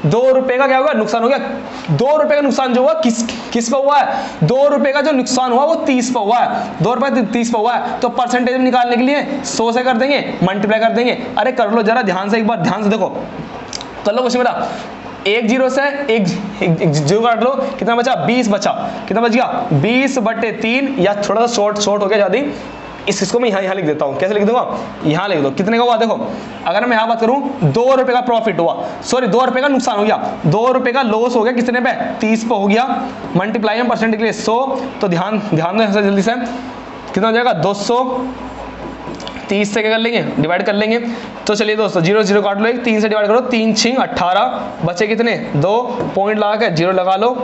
2 रुपए का क्या होगा? नुकसान हो गया। 2 रुपए का नुकसान जो हुआ किस पे हुआ है? 2 रुपए का जो नुकसान हुआ वो 30 पे हुआ है। 2 रुपए 30 पे हुआ है, तो परसेंटेज में निकालने के लिए 100 से कर देंगे, मल्टीप्लाई कर देंगे। अरे कर लो जरा ध्यान से, एक बार ध्यान से देखो, कर लो कुछ मेरा। 1 0 से एक 0 काट लो, कितना बचा? 20 बचा। कितना बच गया? 20/3, या थोड़ा सा शॉर्ट हो गया ज्यादा, इसको मैं यहाँ लिख देता हूँ। कैसे लिख दूंगा? यहाँ लिख दो। कितने का हुआ? देखो अगर मैं यहाँ बात करूँ, 2 रुपए का प्रॉफिट हुआ, सॉरी 2 रुपए का नुकसान हो गया, 2 रुपए का लॉस हो गया, कितने पे? 30 पे हो गया। मल्टीप्लाई में परसेंट के लिए 100, तो ध्यान दो जल्दी से, कितना हो जाएगा? 200 30 से क्या कर लेंगे, डिवाइड कर लेंगे। तो चलिए दोस्तों 0 0 काट लो, 3 से डिवाइड करो, 3 6 18, बचे कितने 2, पॉइंट लगा के 0 लगा लो,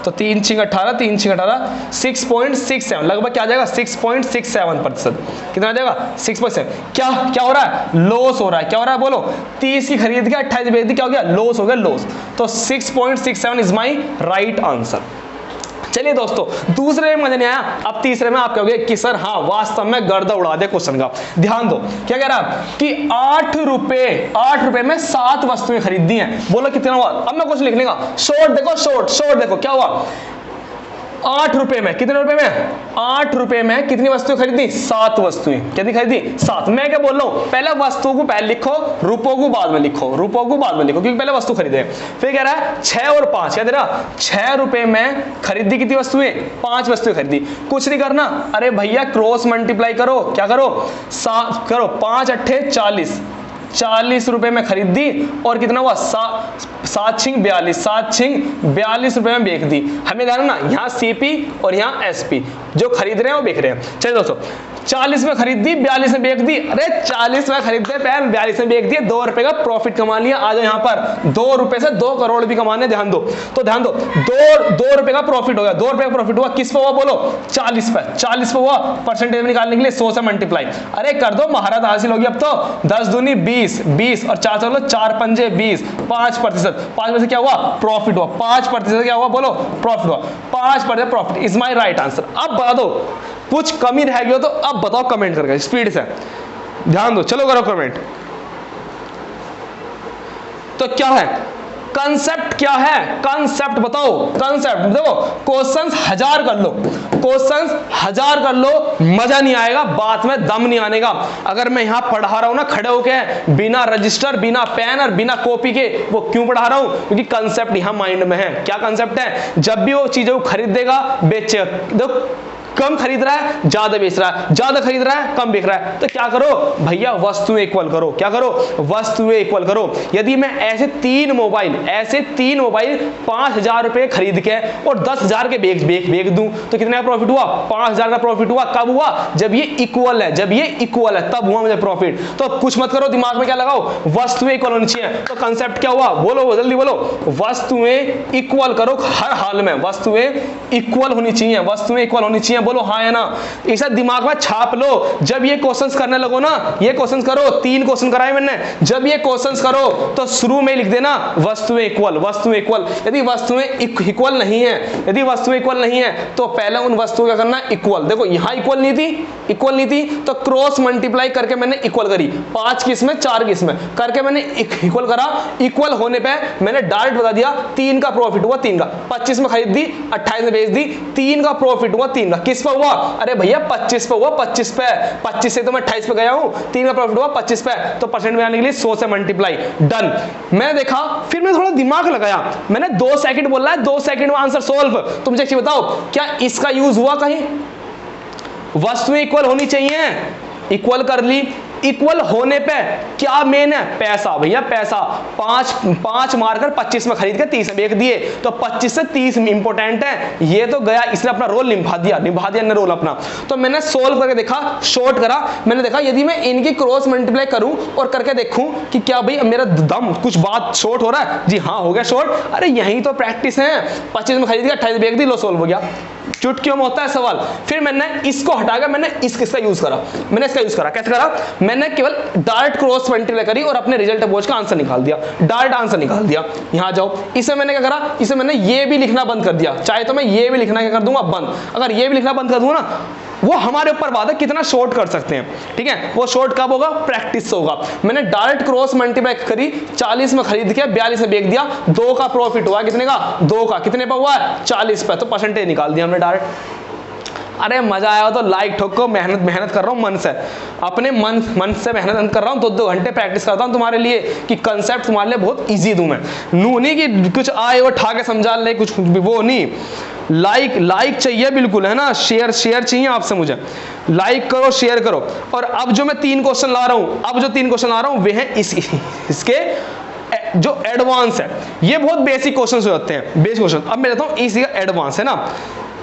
तो 3 6 18, 3 6 18, 6.67, लगभग क्या आ जाएगा 6.67%। कितना आ जाएगा 6%। क्या क्या हो रहा है, लॉस हो रहा है। क्या हो रहा है बोलो, 30 की खरीद के 28 बेच दी, क्या हो गया, लॉस हो गया, लॉस। तो 6.67 इज माई राइट आंसर। चलिए दोस्तों दूसरे में मजा नहीं आया, अब तीसरे में आप कहोगे कि सर हाँ वास्तव में गर्दा उड़ा दे क्वेश्चन का। ध्यान दो क्या कह रहा है कि 8 रुपए में 7 वस्तुएं खरीदी हैं। बोलो कितना हुआ। अब मैं कुछ लिखने का, शॉर्ट देखो, शॉर्ट देखो क्या हुआ। 8 रुपए में, कितने रुपए में, 8 रुपए में कितनी वस्तुएं खरीदी, 7 वस्तुएं। कितनी खरीदी, 7। मैं क्या बोल रहा हूं, पहले वस्तुओं को पहले लिखो, रुपयों को बाद में लिखो, क्योंकि पहले वस्तु खरीदे। फिर कह रहा है 6 और 5, क्या दे रहा, 6 रुपए में खरीदी कितनी वस्तुएं, 5 वस्तुएं खरीदी। कुछ नहीं करना, अरे भैया क्रॉस मल्टीप्लाई करो, क्या करो, 7 करो, 5 8 40, 40 रुपए में खरीदी और कितना हुआ 7 6 42, 7 6 42 रुपए में बेच दी। हमें ध्यान ना, यहाँ सीपी और यहाँ एसपी, जो खरीद रहे हैं वो बेच रहे हैं। चलिए दोस्तों 40 में खरीदी, 42 में बेच दी। अरे 40 में खरीदते पैन 42 में बेच दिए, 2 रुपए का प्रॉफिट कमा लिया। आ जाओ यहाँ पर, 2 रुपए से 2 करोड़ भी कमाने। ध्यान दो, तो ध्यान दो, 2 रुपए का प्रॉफिट हो गया। 2 रुपए का प्रॉफिट हुआ, किस पे हुआ बोलो, 40 पे। 40 पे हुआ, परसेंटेज में निकालने के लिए 100 से मल्टीप्लाई। अरे कर दो, महारत हासिल होगी अब तो। 10 दूनी 20, 20 और 4 चलो 4 पंजे 20, 5%। 5% क्या हुआ, प्रॉफिट हुआ। 5% क्या हुआ बोलो, प्रॉफिट हुआ। 5% profit is my right answer. अब बता दो, कुछ कमी रह गई हो तो अब बताओ कमेंट करके स्पीड से। ध्यान दो, चलो करो कमेंट। तो क्या है कंसेप्ट, क्या है कंसेप्ट बताओ। कंसेप्ट देखो, क्वेश्चंस 1000 कर लो, क्वेश्चंस 1000 कर लो, मजा नहीं आएगा, बात में दम नहीं आने का। अगर मैं यहां पढ़ा रहा हूं ना खड़े होके, बिना रजिस्टर, बिना पेन और बिना कॉपी के, वो क्यों पढ़ा रहा हूं, क्योंकि कंसेप्ट यहां माइंड में है। क्या कंसेप्ट है, जब भी वो चीजें खरीदेगा बेचेगा, देखो कम खरीद रहा है ज्यादा बेच रहा है, ज्यादा खरीद रहा है कम बेच रहा है, तो क्या करो भैया, वस्तुएं इक्वल करो। क्या करो, वस्तुएं इक्वल करो। यदि मैं ऐसे 3 मोबाइल 5000 रुपए खरीद के और 10,000 के बेच दूं तो कितने का प्रॉफिट हुआ, 5000 का प्रॉफिट हुआ। कब हुआ, जब ये इक्वल है, जब ये इक्वल है तब हुआ मुझे प्रॉफिट। तो कुछ मत करो, दिमाग में क्या लगाओ, वस्तुएं इक्वल होनी चाहिए। तो कंसेप्ट क्या हुआ बोलो, जल्दी बोलो, वस्तुएं इक्वल करो। हर हाल में वस्तुएं इक्वल होनी चाहिए, वस्तुएं इक्वल होनी चाहिए। बोलो हाँ है ना, इसे दिमाग में छाप लो। जब ये क्वेश्चंस करने लगो ना, ये क्वेश्चंस करो, 3 क्वेश्चन कराए मैंने, जब ये क्वेश्चंस करो तो शुरू में लिख देना वस्तुएं इक्वल, वस्तुएं इक्वल। यदि वस्तुएं इक्वल नहीं है, यदि वस्तुएं इक्वल नहीं है तो पहले उन वस्तुओं का करना इक्वल। देखो यहां इक्वल नहीं थी, इक्वल नहीं थी तो क्रॉस मल्टीप्लाई करके मैंने इक्वल करी। 5 की इसमें 4 की इसमें करके मैंने इक्वल करा। इक्वल होने पे मैंने डायरेक्ट बता दिया 3 का प्रॉफिट हुआ, 3 का। 25 में खरीद दी, 28 में बेच दी, 3 का प्रॉफिट हुआ, 3 का। किस पे हुआ, अरे भैया 25 पे हुआ, 25 पे। 25 से तो मैं 28 पे गया हूं, 3 का प्रॉफिट हुआ 25 पे, तो परसेंट में आने के लिए 100 से मल्टीप्लाई। डन। मैंने देखा, फिर मैं थोड़ा दिमाग लगाया, मैंने 2 सेकंड बोला है, 2 सेकंड में आंसर सोल्व। तुम मुझे बताओ क्या इसका यूज हुआ कहीं, वस्तुएं इक्वल होनी चाहिए, इक्वल कर ली। इक्वल होने पे क्या मेन है, पैसा। भैया पैसा, 5 मारकर 25 में खरीद के 30 में बेच दिए, तो 25 से 30 इंपोर्टेंट है। ये तो गया, इसने अपना रोल निभा दिया ने रोल अपना। तो मैंने सोल्व करके देखा, शॉर्ट करा, मैंने देखा यदि मैं इनकी क्रॉस मल्टीप्लाई करूं और करके देखूं कि क्या भाई मेरा दम कुछ बात शॉर्ट हो रहा है, जी हाँ हो गया शॉर्ट। अरे यही तो प्रैक्टिस है, 25 में खरीद के 28 बेच दी, लो सोल्व हो गया। चुटकियों में होता है सवाल। फिर मैंने इसको हटाकर मैंने इसका यूज करा, मैंने इसका यूज करा। कैसे करा, मैंने केवल डायरेक्ट क्रॉस मल्टीप्लाई करी और अपने रिजल्ट बोझ का आंसर निकाल दिया, डायरेक्ट आंसर निकाल दिया। यहां जाओ, इसे मैंने क्या करा, इसे मैंने ये भी लिखना बंद कर दिया। चाहे तो मैं ये भी लिखना क्या कर दूंगा बंद, अगर ये भी लिखना बंद कर दूंगा ना, वो हमारे ऊपर बात है कितना शॉर्ट कर सकते हैं। ठीक है, वो शॉर्ट कब होगा, प्रैक्टिस से होगा। मैंने डायरेक्ट क्रॉस मल्टीप्लाई करी, 40 में खरीद के 42 में बेच दिया, 2 का प्रॉफिट हुआ, कितने का, 2 का। कितने पे हुआ, 40 पे, तो परसेंटेज निकाल दिया हमने डायरेक्ट। अरे मजा आया हो तो लाइक ठोको। मेहनत कर रहा हूँ मन से, अपने मन से मेहनत कर रहा हूँ। 2 घंटे प्रैक्टिस करता हूँ तुम्हारे लिए कि कंसेप्ट तुम्हारे लिए बहुत इजी दूं मैं। नू नहीं कि कुछ आए वो ठा के समझा ले, कुछ वो नहीं। लाइक चाहिए बिल्कुल, है ना, शेयर चाहिए आपसे मुझे। लाइक करो, शेयर करो। और अब जो मैं 3 क्वेश्चन ला रहा हूँ, वे हैं इसके जो एडवांस है। ये बहुत बेसिक क्वेश्चन होते हैं, बेसिक क्वेश्चन। अब मैं लेता हूँ इसी का एडवांस, है ना।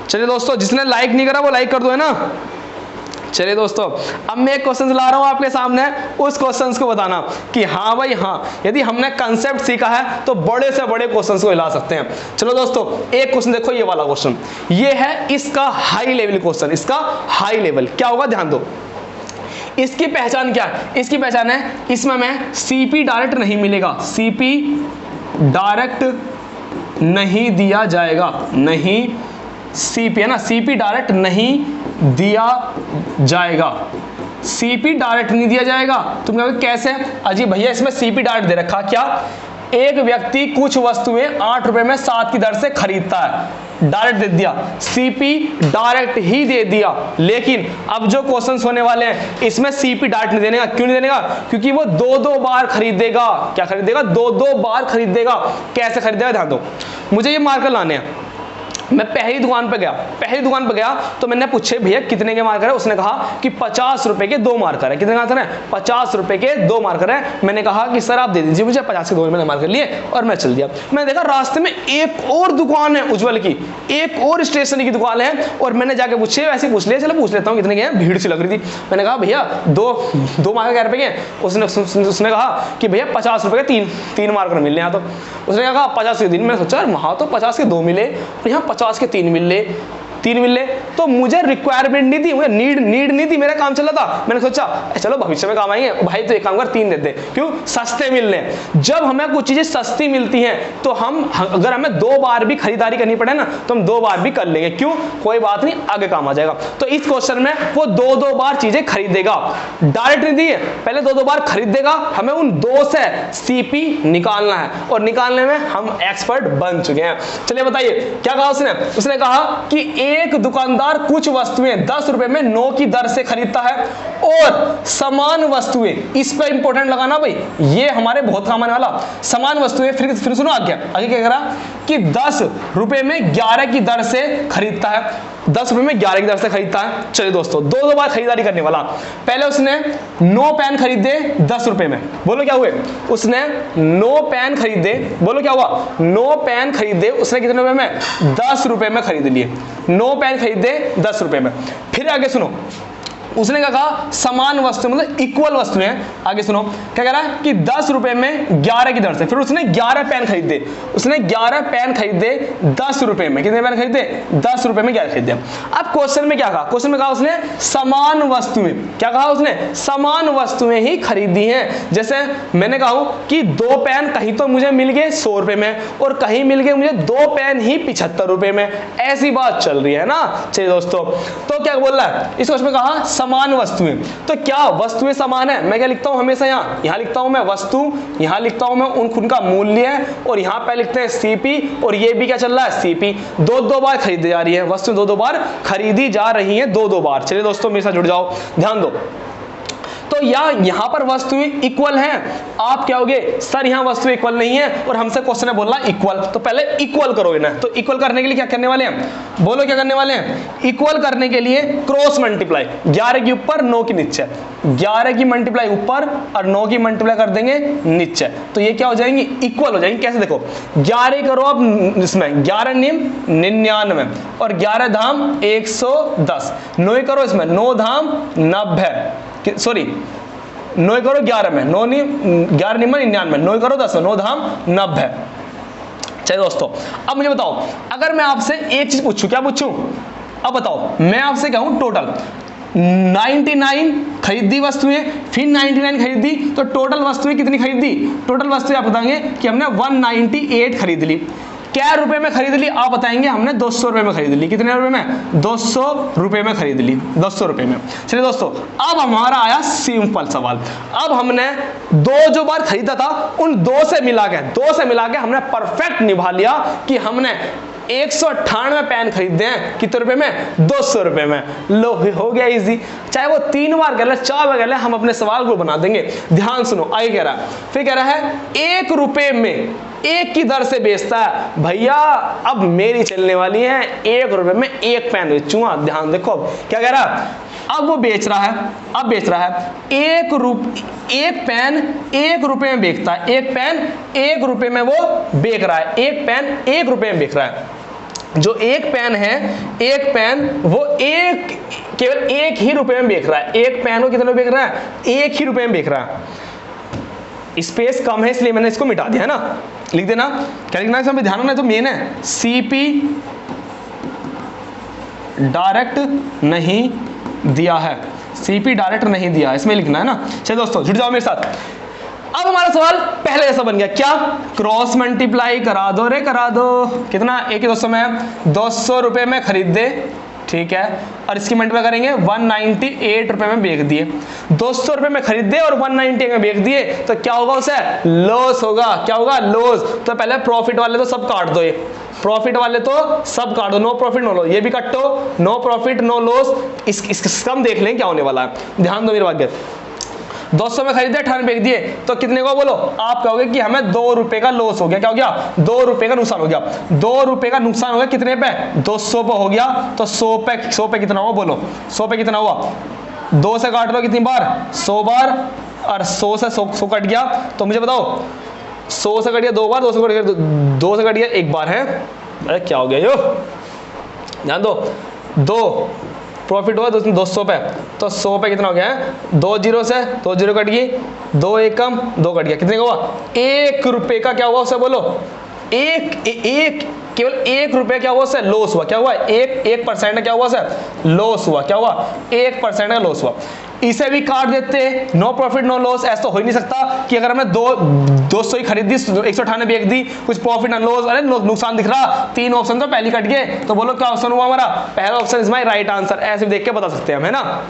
चलिए दोस्तों, जिसने लाइक नहीं करा वो लाइक कर दो, है ना। चलिए दोस्तों, अब मैं एक क्वेश्चन ला रहा हूं आपके सामने, उस क्वेश्चन को बताना कि हाँ भाई हाँ, यदि हमने कंसेप्ट सीखा है तो बड़े से बड़े क्वेश्चन को हिला सकते हैं। चलो दोस्तों, एक क्वेश्चन देखो, ये वाला क्वेश्चन, ये है इसका हाई लेवल क्वेश्चन, इसका हाई लेवल क्या होगा, ध्यान दो। इसकी पहचान क्या है, इसकी पहचान है इसमें हमें सीपी डायरेक्ट नहीं मिलेगा, सीपी डायरेक्ट नहीं दिया जाएगा, नहीं सीपी है ना, सीपी डायरेक्ट नहीं दिया जाएगा, सीपी डायरेक्ट नहीं दिया जाएगा। तुम कहोगे कैसे, अजी भैया इसमें सीपी डायरेक्ट दे रखा, क्या एक व्यक्ति कुछ वस्तुएं 8 रुपए में 7 की दर से खरीदता है, डायरेक्ट दे दिया, सीपी डायरेक्ट ही दे दिया। लेकिन अब जो क्वेश्चंस होने वाले हैं इसमें सीपी डायरेक्ट नहीं देने का, क्यों नहीं देने का, क्योंकि वो 2-2 बार खरीदेगा। क्या खरीदेगा, 2-2 बार खरीदेगा। कैसे खरीदेगा, ध्यान दो, मुझे ये मार्कर लाने हैं। मैं पहली दुकान पे गया तो मैंने पूछे भैया कितने के मार्कर है, उसने कहा कि 50 रुपए के 2 मार्कर है। कितने मार्कर है, 50 रुपए के 2 मार्कर है। मैंने कहा कि सर आप दे दीजिए मुझे 50 के 2, मैंने मार्कर लिए और मैं चल दिया। मैंने देखा रास्ते में एक और दुकान है उज्जवल की, एक और स्टेशनरी की दुकान है, और मैंने जाके पूछे, ऐसे पूछ लिया, चलो पूछ लेता हूँ कितने के हैं, भीड़ सी लग रही थी। मैंने कहा भैया दो मार्कर क्या रुपए के, उसने कहा कि भैया 50 रुपए के 3 मार्कर मिल रहे हैं। तो उसने कहा 50 के 3, मैंने सोचा वहां तो 50 के 2 मिले और यहाँ 50 के 3 मिल रहे, तो मुझे रिक्वायरमेंट नहीं थी, मुझे नीड नहीं थी, मेरा काम चल रहा था। मैंने सोचा चलो भविष्य में काम आएंगे, भाई तो एक काम कर 3 दे दे, क्यों, सस्ते मिल रहे। जब हमें कुछ चीजें सस्ती मिलती हैं तो हम, अगर हमें 2 बार भी खरीदारी करनी पड़े ना तो हम 2 बार भी कर लेंगे, क्यों, कोई बात नहीं, आगे काम आ जाएगा। तो इस क्वेश्चन में वो 2-2 बार चीजें खरीदेगा, डायरेक्ट नहीं दी है, पहले 2-2 बार खरीदेगा। हमें उन 2 से सीपी निकालना है और निकालने में हम एक्सपर्ट बन चुके हैं। चलिए बताइए क्या कहा उसने कहा कि एक दुकानदार कुछ वस्तुएं 10 रुपए में 9 की दर से खरीदता है और समान वस्तुएं, इस पे इंपॉर्टेंट लगाना भाई, ये हमारे बहुत काम आने वाला, समान वस्तुएं, फिर सुनो आगे क्या कह रहा कि 10 रुपए में 11 की दर से खरीदता है, 10 रुपए में 11 की दर से खरीदता है। चलिए दोस्तों, 2-2 बार खरीदारी करने वाला। पहले उसने 9 पेन खरीदे 10 रुपए में, बोलो क्या हुए, उसने 9 पेन खरीदे, बोलो क्या हुआ, 9 पेन खरीदे उसने कितने रुपए में, 10 रुपए में खरीद लिए, 9 पेन खरीदे 10 रुपए में। फिर आगे सुनो, उसने क्या कहा, समान वस्तु मतलब इक्वल वस्तु है। आगे सुनो क्या कह रहा है कि 10 रुपए में 11 की दर से, फिर उसने 11 पेन खरीदे, उसने 11 पेन खरीदे 10 रुपए में, कितने पेन खरीदे, 10 रुपए में 11 खरीदे। अब क्वेश्चन में क्या कहा, क्वेश्चन में कहा उसने समान वस्तुएं, क्या कहा उसने, समान वस्तुएं ही खरीदी हैं। जैसे मैंने कहा कि 2 पेन कहीं तो मुझे मिल गए 100 रुपए में और कहीं मिल गए मुझे 2 पेन ही 75 रुपए में, ऐसी बात चल रही है ना। चलिए दोस्तों, तो क्या बोल रहा है इस क्वेश्चन में, कहा समान वस्तुएं, तो क्या वस्तुएं समान है, मैं क्या लिखता हूं हमेशा, यहां लिखता हूं मैं वस्तु, यहां लिखता हूं मैं उनका मूल्य, और यहां पे लिखते हैं सीपी, और ये भी क्या चल रहा है, सीपी। 2-2 बार खरीदी जा रही है वस्तु, 2-2 बार खरीदी जा रही है, 2-2 बार। चलिए दोस्तों मेरे साथ जुड़ जाओ, ध्यान दो। तो यहां पर वस्तुएं इक्वल हैं, आप क्या होगे, सर यहां वस्तुएं इक्वल नहीं है और हमसे क्वेश्चन है बोलना इक्वल, तो पहले इक्वल करो इन्हें। तो इक्वल करने के लिए क्या करने वाले हैं, बोलो क्या करने वाले हैं, इक्वल करने के लिए क्रॉस मल्टीप्लाई, 11 की ऊपर 9 की नीचे, 11 की मल्टीप्लाई ऊपर और 9 की मल्टीप्लाई कर देंगे नीचे, तो ये क्या हो जाएंगी, इक्वल हो जाएंगे। कैसे, देखो 11 करो अब इसमें, 11 निम 99 और 11 धाम 110, 9 करो इसमें, 9 धाम 90, सॉरी 9 करो 11 में, 9 नहीं 11 निम्न 99, 9 करो 10, 9 धाम 90। चलिए दोस्तों, अब मुझे बताओ, अगर मैं आपसे एक चीज पूछूं, क्या पूछूं, अब बताओ, मैं आपसे कहूं टोटल 99 खरीदी वस्तुएं, फिर 99 खरीदी, तो टोटल वस्तुएं कितनी खरीदी, टोटल वस्तुएं आप बताएंगे कि हमने 198 खरीद ली। क्या रुपए में खरीद ली, आप बताएंगे हमने 200 रुपए में खरीद ली। कितने रुपए में, 200 रुपए में खरीद ली, 200 रुपए में। चलिए दोस्तों, अब हमारा आया सिंपल सवाल। अब हमने 2 जो बार खरीदा था उन 2 से मिला के हमने परफेक्ट निभा लिया कि हमने 198 पेन खरीदे हैं, कितने रुपए में, 200 रुपए में। लो हो गया इजी, चाहे वो 3 बार कर ले 4 बार कर ले, हम अपने सवाल को बना देंगे। ध्यान सुनो, आगे कह रहा है, फिर कह रहा है 1 रुपए में 1 की दर से बेचता है। भैया अब मेरी चलने वाली है, 1 रुपए में 1 पेन बेचूंगा। ध्यान देखो अब क्या कह रहा है, अब वो बेच रहा है, अब बेच रहा है 1 पेन 1 रुपए में बेचता है, 1 पेन 1 रुपए में वो बेच रहा है, 1 पेन 1 रुपए में बेच रहा है। जो एक पेन है, एक पेन वो केवल 1 ही रुपए में बेच रहा है। एक पेन को कितने में बेच रहा है? 1 ही रुपए में बेच रहा है। स्पेस कम है इसलिए मैंने इसको मिटा दिया है ना। लिख देना, क्या लिखना है इसमें ध्यान रखना, तो मेन है सीपी डायरेक्ट नहीं दिया है, सीपी डायरेक्ट नहीं दिया, इसमें लिखना है ना। चलिए दोस्तों जुड़ जाओ मेरे साथ। अब हमारा सवाल पहले जैसा बन गया, क्या? क्रॉस मल्टीप्लाई करा दो रे, करा दो। कितना? एक ही दोस्तों में 200 रुपए में खरीद दे, ठीक है, और इसकी मल्टीप्लाई करेंगे 198 रुपए में बेच दिए। 200 रुपए में खरीद दे और 198 में बेच दिए, तो क्या होगा? उसे लॉस होगा। क्या होगा? लॉस। तो पहले प्रॉफिट वाले तो सब काट दो, ये प्रॉफिट वाले तो सब काट दो, नो प्रॉफिट नो लॉस, ये भी काटो, नो प्रॉफिट नो लॉस। इसका हम देख लें क्या होने वाला है, ध्यान दो मेरे बात। 200 में खरीदे, 98 बेच दिए, तो कितने को बोलो? आप कहोगे कि हमें 2 रुपए का लॉस हो गया। क्या हो गया? 2 रुपए का नुकसान हो गया। 2 रुपए का नुकसान हो गया कितने पे? 200 पे हो गया। तो 100 पे कितना हुआ बोलो? 100 पे कितना हुआ? 2 से काट लो कितनी बार? 100 बार, और 100 से 100 कट गया, तो मुझे बताओ 100 से कट गया 2 बार, 2 से कट गया 2 से कट गया 1 बार है। अरे क्या हो गया यो? ध्यान दो, 2 प्रॉफिट हुआ 200 पे, तो 100 पे कितना हो गया है? 2 जीरो से 2 जीरो कट गई, 2 एक कम 2 कट गया, कितने का हुआ? 1 रुपए का क्या हुआ उसे बोलो? केवल 1 रुपए क्या हुआ उससे? लॉस हुआ। क्या हुआ? 1% क्या हुआ उससे? लॉस हुआ। क्या हुआ? 1% का लॉस हुआ। इसे भी काट देते, नो प्रॉफिट नो लॉस। ऐसा तो हो ही नहीं सकता कि अगर हमने 200 ही खरीदी, 198 बेच दी, कुछ प्रॉफिट एंड लॉस, अरे नुकसान दिख रहा। 3 ऑप्शन तो पहले कट गए, तो बोलो क्या ऑप्शन हुआ हमारा? पहला option is my right answer. ऐसे देख के बता सकते हैं हम, है ना।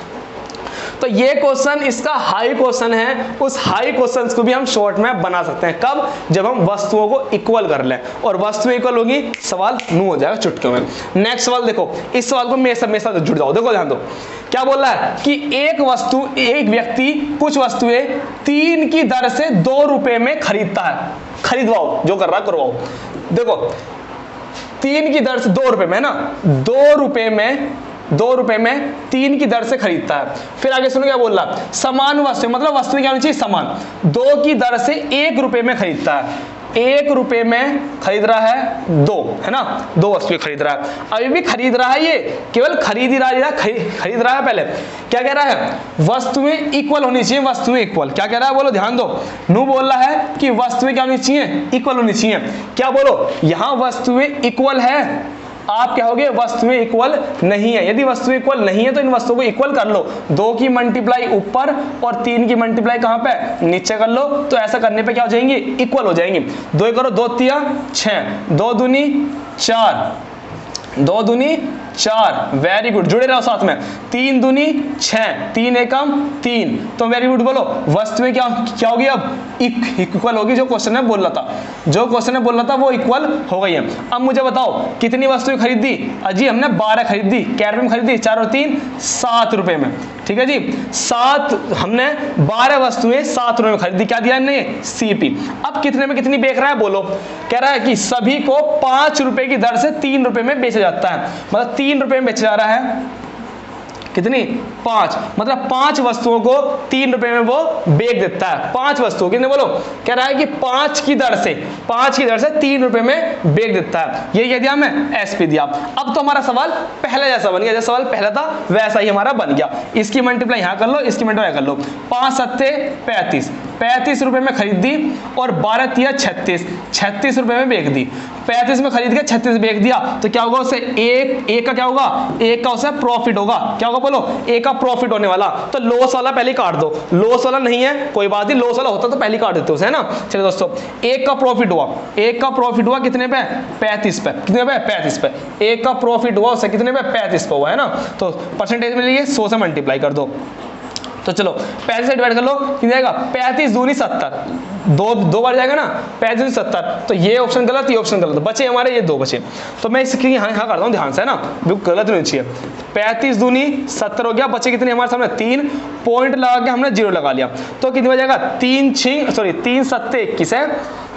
तो ये क्वेश्चन इसका हाई क्वेश्चन है, उस हाई क्वेश्चन को भी हम शॉर्ट में बना सकते हैं। कब? जब हम वस्तुओं को इक्वल कर लें, और वस्तुएं इक्वल होगी, सवाल नु हो जाएगा चुटकियों में। नेक्स्ट सवाल देखो, इस सवाल को मेरे साथ जुड़ जाओ। देखो ध्यान दो, क्या बोल रहा है कि एक व्यक्ति कुछ वस्तुएं 3 की दर से 2 रुपए में खरीदता है। खरीदवाओ, जो कर रहा करवाओ। देखो 3 की दर से 2 रुपए में ना, 2 रुपए में 3 की दर से खरीदता है। फिर आगे सुनो क्या बोल रहा, समान वस्तु, मतलब वस्तुएं क्या होनी चाहिए? समान। 2 की दर से 1 रुपए में खरीदता है। 1 रुपए में खरीद रहा है 2, है ना, 2 वस्तुएं खरीद रहा है। अभी भी खरीद रहा है, ये केवल खरीद ही रहा है, खरीद रहा है। पहले क्या कह रहा है? वस्तुएं इक्वल होनी चाहिए, वस्तुएं इक्वल। क्या कह रहा है बोलो? ध्यान दो, नु बोल रहा है कि वस्तुएं क्या होनी चाहिए? इक्वल होनी चाहिए। क्या बोलो? यहां वस्तुएं इक्वल है, आप क्या होगे? वस्तुएं इक्वल नहीं है। यदि वस्तुएं इक्वल नहीं है तो इन वस्तुओं को इक्वल कर लो। 2 की मल्टीप्लाई ऊपर और 3 की मल्टीप्लाई कहां पे? नीचे कर लो। तो ऐसा करने पे क्या हो जाएंगी? इक्वल हो जाएंगी। 2 करो, 2 तिया 6, 2 दूनी 4, 2 दूनी 4, वेरी गुड, जुड़े रहो साथ में। 3 दूनी 6, 3 एकम 3, तो वेरी गुड बोलो। वस्तुएं क्या होगी? अब इक्वल होगी। जो क्वेश्चन में बोल रहा था वो इक्वल हो गई है। अब मुझे बताओ कितनी वस्तुएं खरीदी? अजी हमने 12 खरीदी। क्या रुपए में खरीदी? 4 और 3 7 रुपए में, ठीक है जी। 7 हमने 12 वस्तुएं 7 रुपए में खरीदी। क्या दिया हमने? सीपी। अब कितने में कितनी बेच रहा है बोलो? कह रहा है कि सभी को 5 रुपए की दर से 3 रुपए में बेचा जाता है। मतलब 3 रुपए में बेचा जा रहा है। कितनी? 5, मतलब 5 वस्तुओं को 3 रुपए में वो बेच देता है। 5 वस्तुओं, कितने बोलो? कह रहा है कि 5 की दर से 3 रुपए में बेच देता है। ये क्या दिया हमें? एसपी दिया। अब तो हमारा सवाल पहले जैसा बन गया, जैसा सवाल पहला था वैसा ही हमारा बन गया। इसकी मल्टीप्लाई यहां कर लो, इसकी मल्टीप्लाई कर लो। 5 सत्ते 35, 35 रुपए में खरीदी, और 12 तिया 36, 36 रुपए में बेच दी। 35 में खरीद के 36 बेच दिया, तो क्या होगा? उसे एक का क्या होगा? 1 का उसे प्रॉफिट होगा। क्या होगा बोलो? 1 का प्रॉफिट होने वाला। तो लॉस वाला पहले काट दो। लॉस वाला नहीं है, कोई बात नहीं, लॉस वाला होता तो पहले काट देते उसे, है ना। चलिए दोस्तों, 1 का प्रॉफिट हुआ। 1 का प्रॉफिट हुआ कितने पे? 35 पे। कितने पे? 35 पे। 1 का प्रॉफिट हुआ उसे कितने पे? 35 पे हुआ, है ना। तो परसेंटेज में लिए 100 से मल्टीप्लाई कर दो। तो चलो 35 से डिवाइड कर लो, कितना जाएगा? 35 दूनी 70, 2 बार जाएगा ना, 35 दूनी 70। तो ये ऑप्शन गलत, ये ऑप्शन गलत, बचे हमारे ये 2 बचे। तो मैं इसकी यहाँ करता हूँ ध्यान से, है ना, बिल्कुल गलत नहीं चाहिए। 35 दूनी 70 हो गया, बचे कितने हमारे सामने? 3 पॉइंट लगा के हमने 0 लगा लिया। तो कितनी बच जाएगा? 3 सत्ते 21 है,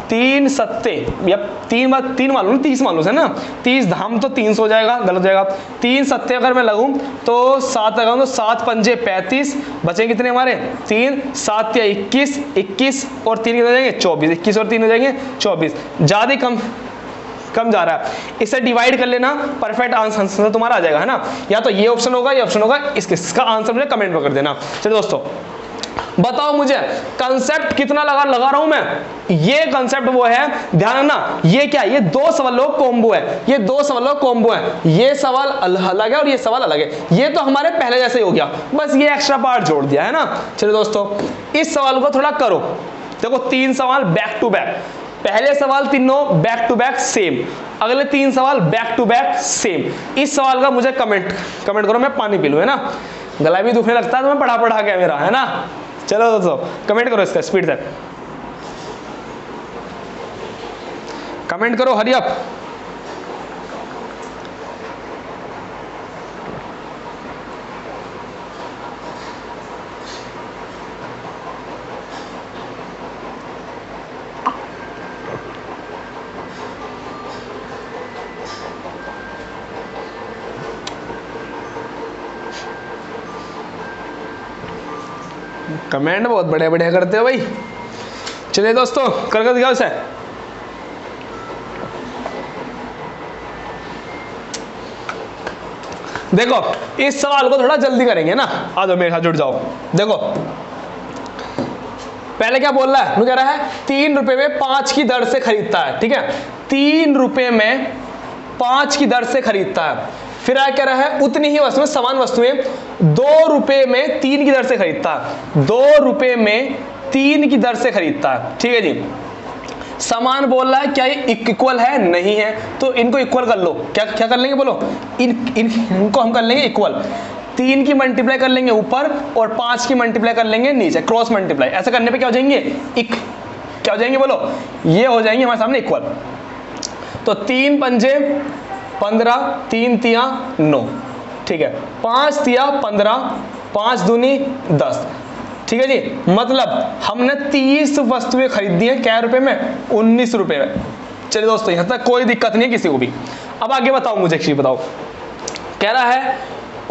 3 सत्ते या 3 मालूम 30 मालूम है ना, 30 धाम तो 300 हो जाएगा, गलत हो जाएगा। 3 सत्ते अगर मैं लगूं तो 7 लगाऊं तो 7 पंजे 35, बचे कितने हमारे? 3, 7 या 21 और 3 कितने हो जाएंगे? 24, 21 और 3 हो जाएंगे 24। ज्यादा कम कम जा रहा है, इसे डिवाइड कर लेना, परफेक्ट आंसर तुम्हारा आ जाएगा, है ना। या तो ये ऑप्शन होगा, ये ऑप्शन होगा, इसका आंसर मुझे कमेंट में कर देना। चलिए दोस्तों बताओ मुझे कंसेप्ट कितना लगा रहा हूं मैं। ये कंसेप्ट वो है, ध्यान रखना, ये क्या है, ये दो सवालों कॉम्बो है, ये दो सवालों कॉम्बो है। ये सवाल अलग है और ये सवाल अलग है। ये तो हमारे पहले जैसे ही हो गया, बस ये एक्स्ट्रा पार्ट जोड़ दिया, है ना। चलिए दोस्तों इस सवाल को थोड़ा करो। देखो 3 सवाल बैक टू बैक, पहले सवाल तीनों बैक टू बैक सेम, अगले 3 सवाल बैक टू बैक सेम। इस सवाल का मुझे कमेंट करो, मैं पानी पी लूं, है ना। गला भी दुखने लगता है तो मैं पढ़ा के मेरा, है ना। चलो दोस्तों कमेंट करो इसका स्पीड से, कमेंट करो, हरी अप। कमेंट बहुत बढ़िया बढ़िया करते हो भाई। चलिए दोस्तों करके दिखाओ इसे। देखो इस सवाल को थोड़ा जल्दी करेंगे ना, आ जाओ मेरे साथ जुड़ जाओ। देखो पहले क्या बोल रहा है, वो कह रहा है 3 रुपए में 5 की दर से खरीदता है, ठीक है। 3 रुपए में 5 की दर से खरीदता है। फिर क्या कह रहा है, उतनी ही वस्तुएं, समान वस्तुएं 2 रुपए में 3 की दर से खरीदता है। 2 रुपए में 3 की दर से खरीदता है, ठीक है जी। समान बोल रहा है, क्या ये इक्वल है, नहीं है, तो इनको इक्वल कर लो। क्या क्या कर लेंगे बोलो, इनको हम कर लेंगे इक्वल। 3 की मल्टीप्लाई कर लेंगे ऊपर और 5 की मल्टीप्लाई कर लेंगे नीचे, क्रॉस मल्टीप्लाई। ऐसा करने पे क्या हो जाएंगे, क्या हो जाएंगे बोलो, ये हो जाएंगे हमारे सामने इक्वल। तो 3 पंजे 15, 3 तिया 9, ठीक है। 5 तिया 15, 5 दूनी 10, ठीक है जी। मतलब हमने 30 वस्तुएं खरीदी हैं, क्या रुपए में, 19 रुपए में। चलिए दोस्तों यहां तक कोई दिक्कत नहीं है किसी को भी। अब आगे बताओ मुझे, एक चीज बताओ, कह रहा है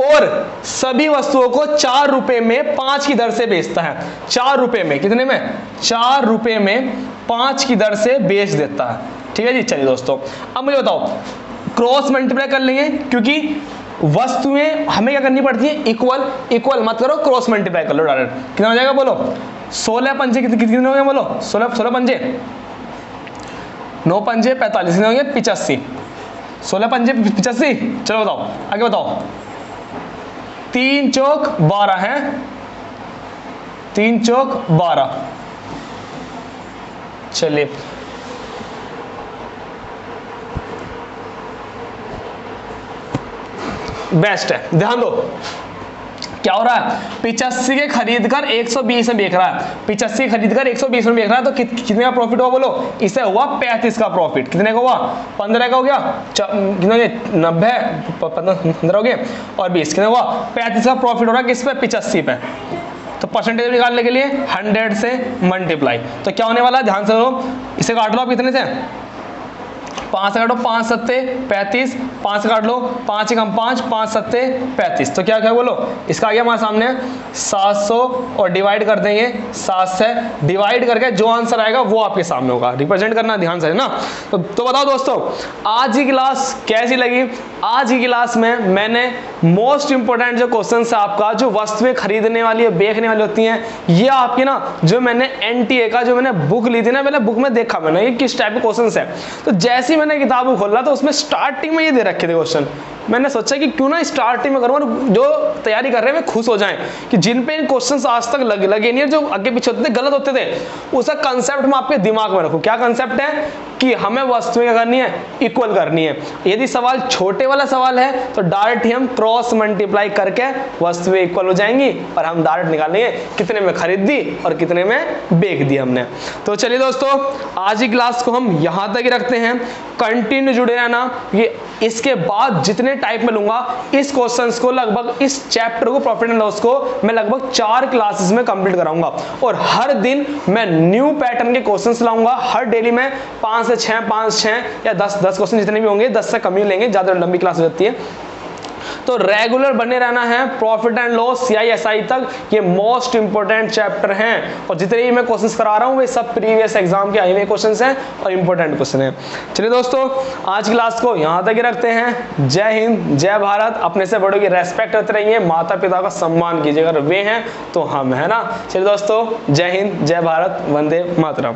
और सभी वस्तुओं को 4 रुपए में 5 की दर से बेचता है। 4 रुपए में, कितने में, 4 रुपए में 5 की दर से बेच देता है, ठीक है जी। चलिए दोस्तों अब मुझे बताओ, क्रॉस मल्टीप्लाई कर लेंगे क्योंकि वस्तुएं हमें क्या करनी पड़ती है, इक्वल मत करो, क्रॉस मल्टीप्लाई कर लो डायरेक्ट। कितना हो जाएगा बोलो, 16 पंजे कितने हो गए बोलो, 16 पंजे 9 पंजे 45, कितने होंगे 85, 16 पंजे 85। चलो बताओ आगे बताओ, 3 चौक 12 है, 3 चौक 12। चलिए बेस्ट है, ध्यान दो क्या हो रहा है, 85 के खरीद कर 120 में बेच रहा है। 85 खरीद कर 120 में बेच रहा है, तो कितने का प्रॉफिट हुआ बोलो, इसे हुआ 35 का प्रॉफिट। कितने का हुआ, 15 का हो गया, कितने 90 15 हो गए और 20, कितने हुआ 35 का प्रॉफिट हो रहा है किस पे, 85 पे। तो परसेंटेज निकालने के लिए 100 से मल्टीप्लाई, तो क्या होने वाला है, ध्यान से लो, इसे काट लो आप, कितने से 5 से काटो, 5 सत्ते 35, 5 से काट लो, 5 कम 5, 5 सत्ते 35, तो क्या क्या बोलो, इसका आ गया हमारे सामने 700 और डिवाइड कर देंगे 7 से, डिवाइड करके जो आंसर आएगा वो आपके सामने होगा, रिप्रेजेंट करना ध्यान से ना। तो बताओ दोस्तों आज की क्लास कैसी लगी। आज की क्लास में मैंने मोस्ट इंपोर्टेंट जो क्वेश्चन है आपका, जो वस्तुएं खरीदने वाली है, बेचने वाली होती हैं, ये आपकी ना जो मैंने एनटीए का जो मैंने बुक ली थी ना, मैंने बुक में देखा मैंने ये किस टाइप के क्वेश्चन है। तो जैसे मैंने किताब खोला तो उसमें स्टार्टिंग में ये दे रखे थे क्वेश्चन। मैंने सोचा कि क्यों ना स्टार्टिंग में करूँ, जो तैयारी कर रहे हैं वे खुश हो जाएं कि जिन पे इन क्वेश्चंस आज तक लगे नहीं, जो आगे पीछे होते थे गलत होते थे, उसका कंसेप्ट मैं आपके दिमाग में रखूं। क्या कंसेप्ट है कि हमें वस्तुएं क्या करनी है, इक्वल करनी है। यदि सवाल छोटे वाला सवाल है तो डायरेक्ट ही हम क्रॉस मल्टीप्लाई करके वस्तुएं इक्वल हो जाएंगी और हम डायरेक्ट निकालेंगे कितने में खरीद दी और कितने में बेच दी हमने। तो चलिए दोस्तों आज की क्लास को हम यहां तक ही रखते हैं, कंटिन्यू जुड़े रहना। ये इसके बाद जितने टाइप में लूंगा इस क्वेश्चंस को, लगभग इस चैप्टर को, प्रॉफिट एंड लॉस को मैं लगभग 4 क्लासेस में कंप्लीट कराऊंगा और हर दिन मैं न्यू पैटर्न के क्वेश्चंस लाऊंगा। हर डेली में 5 से 6 5 6 या 10 क्वेश्चन जितने भी होंगे, 10 से कम ही लेंगे, ज्यादा लंबी क्लास हो जाती है। तो रेगुलर बने रहना है प्रॉफिट एंड लॉस CISI तक, ये मोस्ट इंपोर्टेंट चैप्टर हैं और जितने भी मैं कोशिश करा रहा हूं वे सब प्रीवियस एग्जाम के आए हुए क्वेश्चंस हैं और इंपोर्टेंट क्वेश्चन हैं। चलिए दोस्तों, आज की क्लास को यहां तक ही रखते हैं। जय हिंद, जय भारत। अपने से बड़ों की रेस्पेक्ट करते रहिए, माता पिता का सम्मान कीजिए, अगर वे हैं तो हम, है ना। चलिए दोस्तों, जय हिंद, जय भारत, वंदे मातरम।